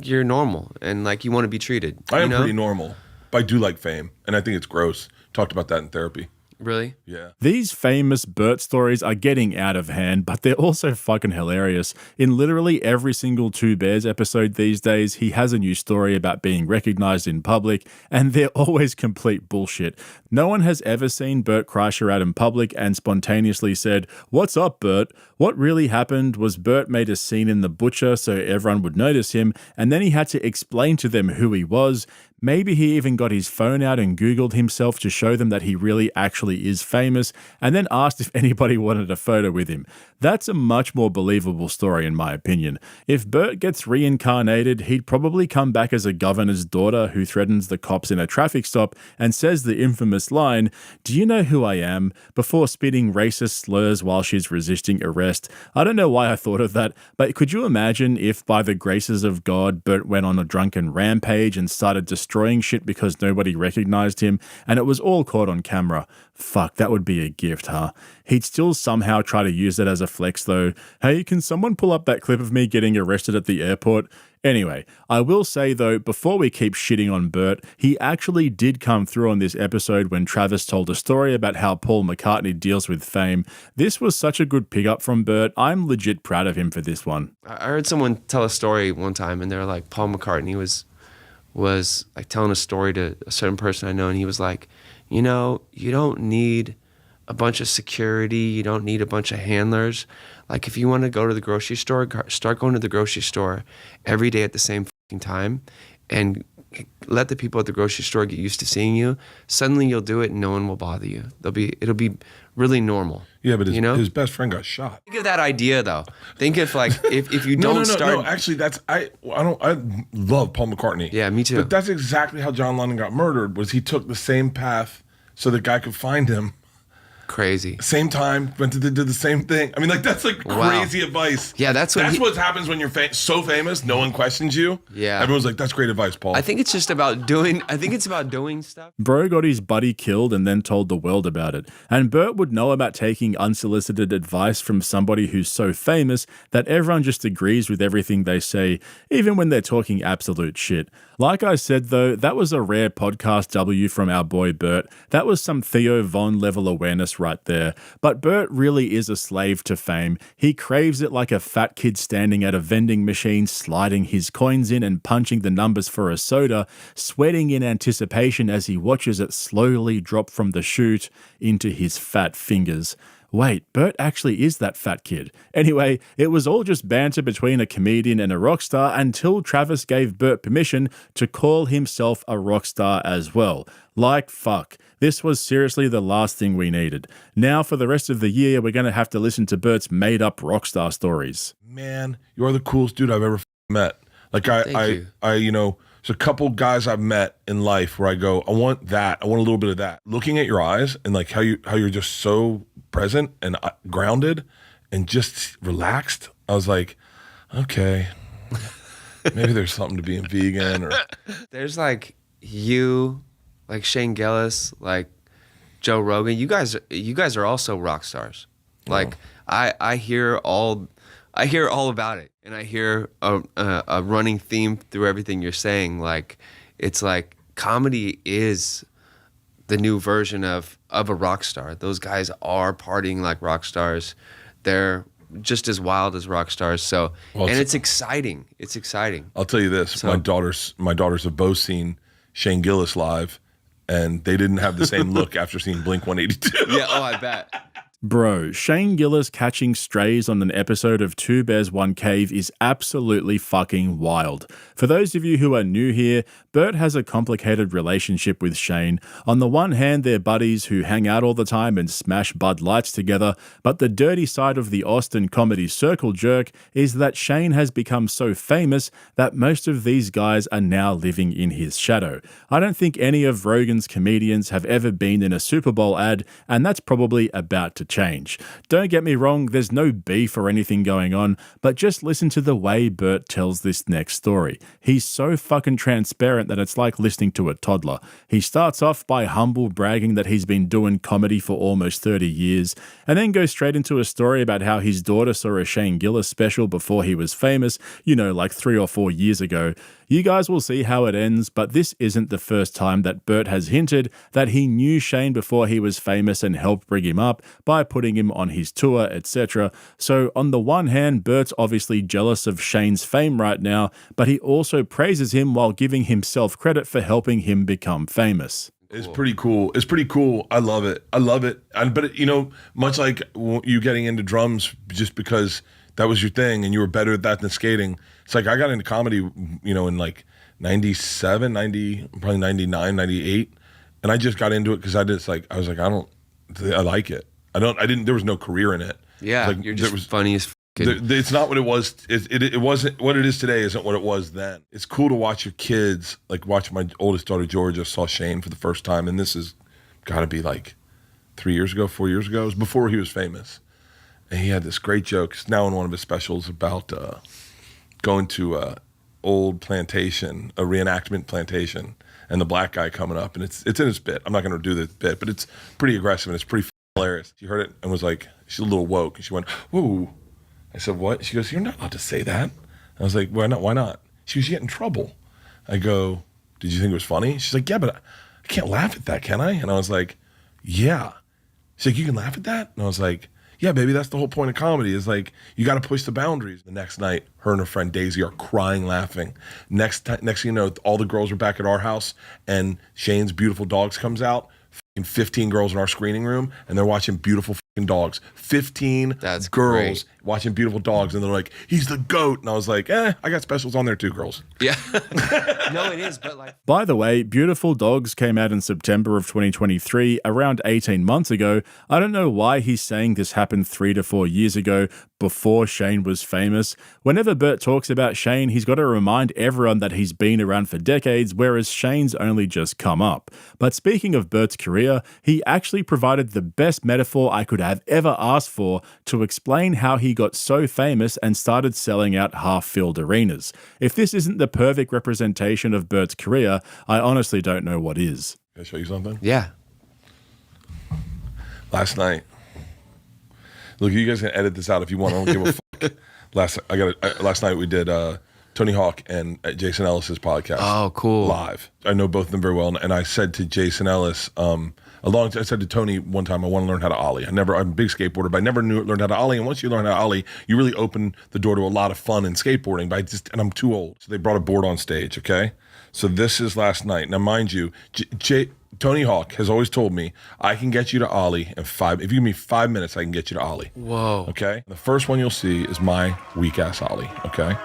you're normal and like you want to be treated. I am pretty normal, but I do like fame. And I think it's gross. Talked about that in therapy. Really? Yeah. These famous Bert stories are getting out of hand, but they're also fucking hilarious. In literally every single Two Bears episode these days, he has a new story about being recognized in public, and they're always complete bullshit. No one has ever seen Bert Kreischer out in public and spontaneously said, "What's up, Bert?" What really happened was Bert made a scene in The Butcher so everyone would notice him, and then he had to explain to them who he was. Maybe he even got his phone out and Googled himself to show them that he really actually is famous, and then asked if anybody wanted a photo with him. That's a much more believable story in my opinion. If Bert gets reincarnated, he'd probably come back as a governor's daughter who threatens the cops in a traffic stop and says the infamous line, "Do you know who I am?" before spitting racist slurs while she's resisting arrest. I don't know why I thought of that, but could you imagine if by the graces of God, Bert went on a drunken rampage and started destroying shit because nobody recognized him, and it was all caught on camera? Fuck, that would be a gift, huh? He'd still somehow try to use it as a flex though. Hey, can someone pull up that clip of me getting arrested at the airport? Anyway, I will say though, before we keep shitting on Bert, he actually did come through on this episode when Travis told a story about how Paul McCartney deals with fame. This was such a good pickup from Bert. I'm legit proud of him for this one. I heard someone tell a story one time and they were like, Paul McCartney was like telling a story to a certain person I know, and he was like, you know, you don't need a bunch of security, you don't need a bunch of handlers. Like, if you want to go to the grocery store, start going to the grocery store every day at the same fucking time and let the people at the grocery store get used to seeing you. Suddenly you'll do it and no one will bother you. It'll be really normal. Yeah, but his best friend got shot. Think of that idea though. Think if like if you don't start. No, actually I love Paul McCartney. Yeah, me too. But that's exactly how John Lennon got murdered, was he took the same path so the guy could find him. Crazy. Same time, went to did the same thing. I mean, like that's like crazy advice. Yeah, that's what happens when you're so famous. No one questions you. Yeah, everyone's like, "That's great advice, Paul." I think it's just about doing. I think it's about doing stuff. Bro got his buddy killed and then told the world about it. And Bert would know about taking unsolicited advice from somebody who's so famous that everyone just agrees with everything they say, even when they're talking absolute shit. Like I said, though, that was a rare podcast W from our boy Bert. That was some Theo Von level awareness right there. But Bert really is a slave to fame. He craves it like a fat kid standing at a vending machine, sliding his coins in and punching the numbers for a soda, sweating in anticipation as he watches it slowly drop from the chute into his fat fingers. Wait, Bert actually is that fat kid. Anyway, it was all just banter between a comedian and a rock star until Travis gave Bert permission to call himself a rock star as well. Like fuck. This was seriously the last thing we needed. Now for the rest of the year, we're going to have to listen to Bert's made-up rock star stories. Man, you are the coolest dude I've ever met. Like I there's a couple guys I've met in life where I go, I want that. I want a little bit of that. Looking at your eyes and like how you're just so present and grounded and just relaxed. I was like, okay, maybe there's something to being vegan. Or there's like you, like Shane Gillis, like Joe Rogan. You guys are also rock stars. Like I hear all about it, and I hear a running theme through everything you're saying. Like it's like comedy is the new version of a rock star. Those guys are partying like rock stars. They're just as wild as rock stars. So, and it's exciting. It's exciting. I'll tell you this: So, my daughters have both seen Shane Gillis live, and they didn't have the same look after seeing Blink 182. Yeah. Oh, I bet. Bro, Shane Gillis catching strays on an episode of Two Bears, One Cave is absolutely fucking wild. For those of you who are new here, Bert has a complicated relationship with Shane. On the one hand, they're buddies who hang out all the time and smash Bud Lights together, but the dirty side of the Austin comedy circle jerk is that Shane has become so famous that most of these guys are now living in his shadow. I don't think any of Rogan's comedians have ever been in a Super Bowl ad, and that's probably about to change. Don't get me wrong, there's no beef or anything going on, but just listen to the way Bert tells this next story. He's so fucking transparent that it's like listening to a toddler. He starts off by humble bragging that he's been doing comedy for almost 30 years, and then goes straight into a story about how his daughter saw a Shane Gillis special before he was famous, like 3 or 4 years ago. You guys will see how it ends, but this isn't the first time that Bert has hinted that he knew Shane before he was famous and helped bring him up by putting him on his tour, etc. So on the one hand, Bert's obviously jealous of Shane's fame right now, but he also praises him while giving himself credit for helping him become famous. It's pretty cool. It's pretty cool. I love it. But much like you getting into drums just because that was your thing and you were better at that than skating. It's like I got into comedy, in like 97, 90, probably 99, 98. And I just got into it because I like it. There was no career in it. Yeah, like, you're just funny as it's not what it was. It wasn't what it is today. Isn't what it was then. It's cool to watch your kids. Like watch my oldest daughter Georgia saw Shane for the first time, and this has got to be like 4 years ago. It was before he was famous, and he had this great joke. It's now in one of his specials about going to a old plantation, a reenactment plantation, and the black guy coming up, and it's in his bit. I'm not going to do the bit, but it's pretty aggressive and it's pretty hilarious. She heard it and was like, she's a little woke, and she went, "Whoa." I said, "What?" She goes, "You're not allowed to say that." I was like, "Why not? Why not?" She goes, "You get in trouble." I go, "Did you think it was funny?" She's like, "Yeah, but I can't laugh at that, can I?" And I was like, "Yeah." She's like, "You can laugh at that?" And I was like, "Yeah, baby, that's the whole point of comedy is like, you got to push the boundaries." The next night, her and her friend Daisy are crying, laughing. Next thing you know, all the girls are back at our house and Shane's Beautiful Dogs comes out. 15 girls in our screening room and they're watching Beautiful dogs. 15 girls great. watching beautiful dogs, and they're like, he's the GOAT. And I was like, I got specials on there too, girls. Yeah. No, it is, but like. By the way, Beautiful Dogs came out in September of 2023, around 18 months ago. I don't know why he's saying this happened 3 to 4 years ago, before Shane was famous. Whenever Bert talks about Shane, he's got to remind everyone that he's been around for decades, whereas Shane's only just come up. But speaking of Bert's career, he actually provided the best metaphor I could have ever asked for to explain how he got so famous and started selling out half-filled arenas. If this isn't the perfect representation of Bert's career, I honestly don't know what is. Can I show you something? Yeah. Last night. Look, you guys can edit this out if you want. I don't give a fuck. Last night we did Tony Hawk and Jason Ellis's podcast. Oh, cool. Live. I know both of them very well, and I said to Jason Ellis, I said to Tony one time, I want to learn how to ollie. I'm a big skateboarder, but I never learned how to ollie. And once you learn how to ollie, you really open the door to a lot of fun in skateboarding. But and I'm too old, so they brought a board on stage. Okay, so this is last night. Now, mind you, Tony Hawk has always told me, I can get you to ollie in 5. If you give me 5 minutes, I can get you to ollie. Whoa. Okay? The first one you'll see is my weak-ass ollie, okay?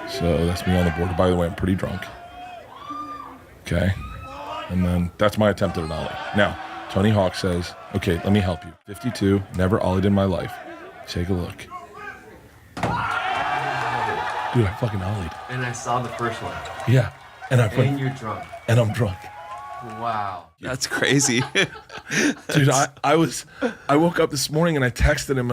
So that's me on the board. By the way, I'm pretty drunk. Okay? And then that's my attempt at an ollie. Now, Tony Hawk says, okay, let me help you. 52, never ollied in my life. Take a look. Dude, I fucking ollied. And I saw the first one. Yeah. And you're drunk. And I'm drunk. Wow. That's crazy. Dude, I woke up this morning and I texted him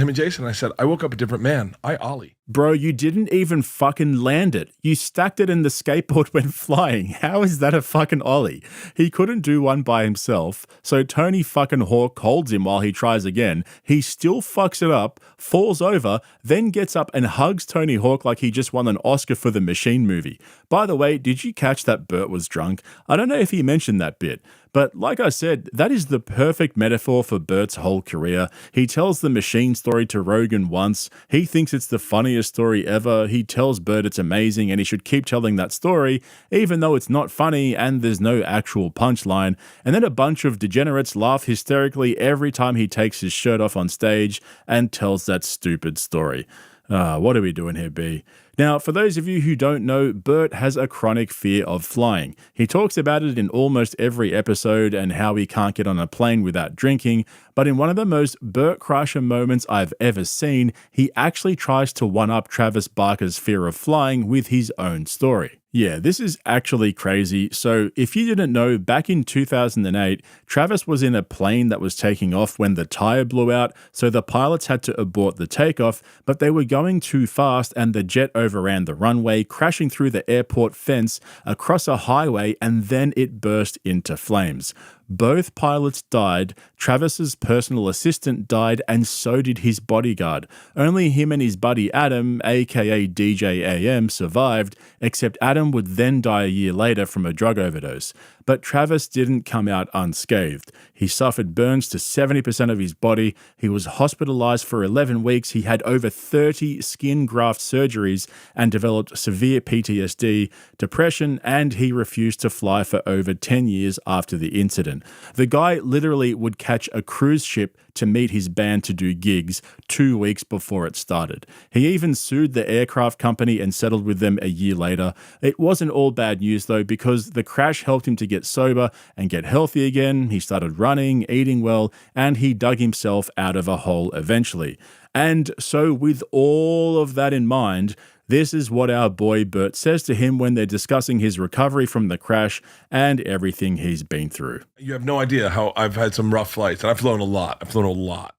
and Jason and I said, I woke up a different man. I ollie. Bro, you didn't even fucking land it. You stacked it and the skateboard went flying. How is that a fucking ollie? He couldn't do one by himself, so Tony fucking Hawk holds him while he tries again. He still fucks it up, falls over, then gets up and hugs Tony Hawk like he just won an Oscar for the Machine movie. By the way, did you catch that Bert was drunk? I don't know if he mentioned that bit. But like I said, that is the perfect metaphor for Bert's whole career. He tells the Machine story to Rogan once. He thinks it's the funniest story ever. He tells Bert it's amazing and he should keep telling that story, even though it's not funny and there's no actual punchline. And then a bunch of degenerates laugh hysterically every time he takes his shirt off on stage and tells that stupid story. What are we doing here, B? Now, for those of you who don't know, Bert has a chronic fear of flying. He talks about it in almost every episode and how he can't get on a plane without drinking, but in one of the most Bert Crusher moments I've ever seen, he actually tries to one-up Travis Barker's fear of flying with his own story. Yeah, this is actually crazy. So if you didn't know, back in 2008, Travis was in a plane that was taking off when the tire blew out, so the pilots had to abort the takeoff, but they were going too fast and the jet overran the runway, crashing through the airport fence across a highway, and then it burst into flames. Both pilots died, Travis's personal assistant died, and so did his bodyguard. Only him and his buddy Adam, aka DJ AM, survived, except Adam would then die a year later from a drug overdose. But Travis didn't come out unscathed. He suffered burns to 70% of his body, he was hospitalized for 11 weeks, he had over 30 skin graft surgeries and developed severe PTSD, depression, and he refused to fly for over 10 years after the incident. The guy literally would catch a cruise ship to meet his band to do gigs 2 weeks before it started. He even sued the aircraft company and settled with them a year later. It wasn't all bad news though, because the crash helped him to get sober and get healthy again. He started running, eating well, and he dug himself out of a hole eventually. And so with all of that in mind, this is what our boy Bert says to him when they're discussing his recovery from the crash and everything he's been through. You have no idea how I've had some rough flights, and I've flown a lot.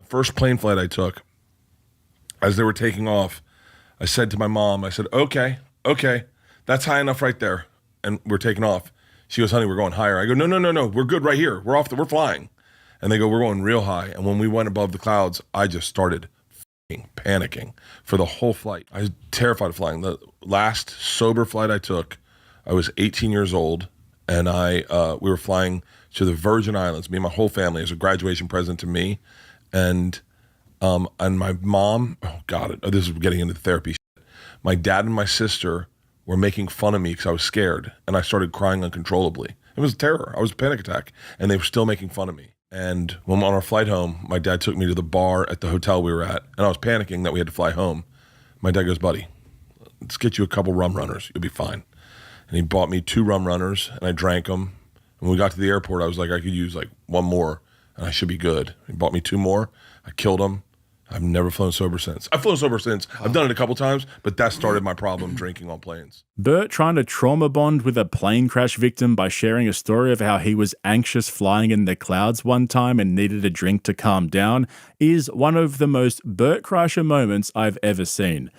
First plane flight I took, as they were taking off, I said to my mom, I said, okay, that's high enough right there. And we're taking off. She goes, honey, we're going higher. I go, no, we're good right here. We're flying. And they go, we're going real high. And when we went above the clouds, I just started panicking for the whole flight. I was terrified of flying. The last sober flight I took, I was 18 years old, and we were flying to the Virgin Islands, me and my whole family, as a graduation present to me, and my mom. Oh God, this is getting into therapy shit. My dad and my sister were making fun of me because I was scared, and I started crying uncontrollably. It was terror. I was a panic attack, and they were still making fun of me. And when on our flight home, my dad took me to the bar at the hotel we were at, and I was panicking that we had to fly home. My dad goes, buddy, let's get you a couple rum runners. You'll be fine. And he bought me 2 rum runners, and I drank them. And when we got to the airport, I was like, I could use like 1 more, and I should be good. He bought me 2 more. I killed them. I've never flown sober since. I've flown sober since. I've done it a couple times, but that started my problem drinking on planes. Bert trying to trauma bond with a plane crash victim by sharing a story of how he was anxious flying in the clouds one time and needed a drink to calm down is one of the most Bert Kreischer moments I've ever seen.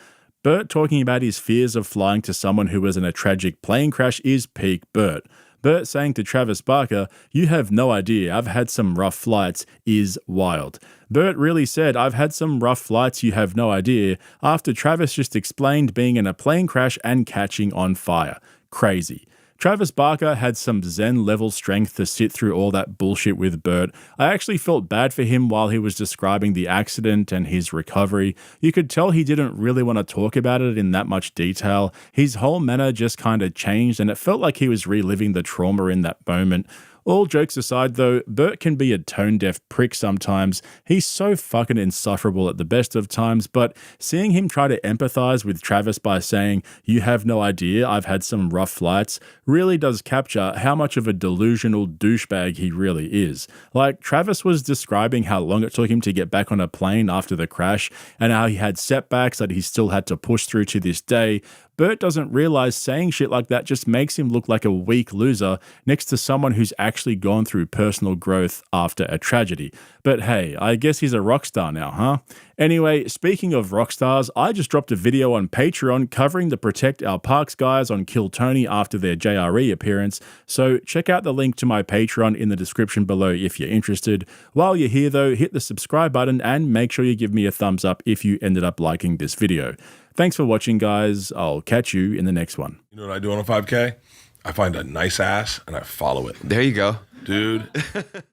Bert talking about his fears of flying to someone who was in a tragic plane crash is peak Bert. Bert saying to Travis Barker, "You have no idea, I've had some rough flights," is wild. Bert really said, "I've had some rough flights, you have no idea," after Travis just explained being in a plane crash and catching on fire. Crazy. Travis Barker had some Zen-level strength to sit through all that bullshit with Bert. I actually felt bad for him while he was describing the accident and his recovery. You could tell he didn't really want to talk about it in that much detail. His whole manner just kind of changed, and it felt like he was reliving the trauma in that moment. All jokes aside though, Bert can be a tone-deaf prick sometimes. He's so fucking insufferable at the best of times, but seeing him try to empathize with Travis by saying, "You have no idea, I've had some rough flights," really does capture how much of a delusional douchebag he really is. Like, Travis was describing how long it took him to get back on a plane after the crash, and how he had setbacks that he still had to push through to this day. Bert doesn't realize saying shit like that just makes him look like a weak loser next to someone who's actually gone through personal growth after a tragedy. But hey, I guess he's a rock star now, huh? Anyway, speaking of rock stars, I just dropped a video on Patreon covering the Protect Our Parks guys on Kill Tony after their JRE appearance, so check out the link to my Patreon in the description below if you're interested. While you're here though, hit the subscribe button and make sure you give me a thumbs up if you ended up liking this video. Thanks for watching, guys. I'll catch you in the next one. You know what I do on a 5K? I find a nice ass and I follow it. There you go. Dude.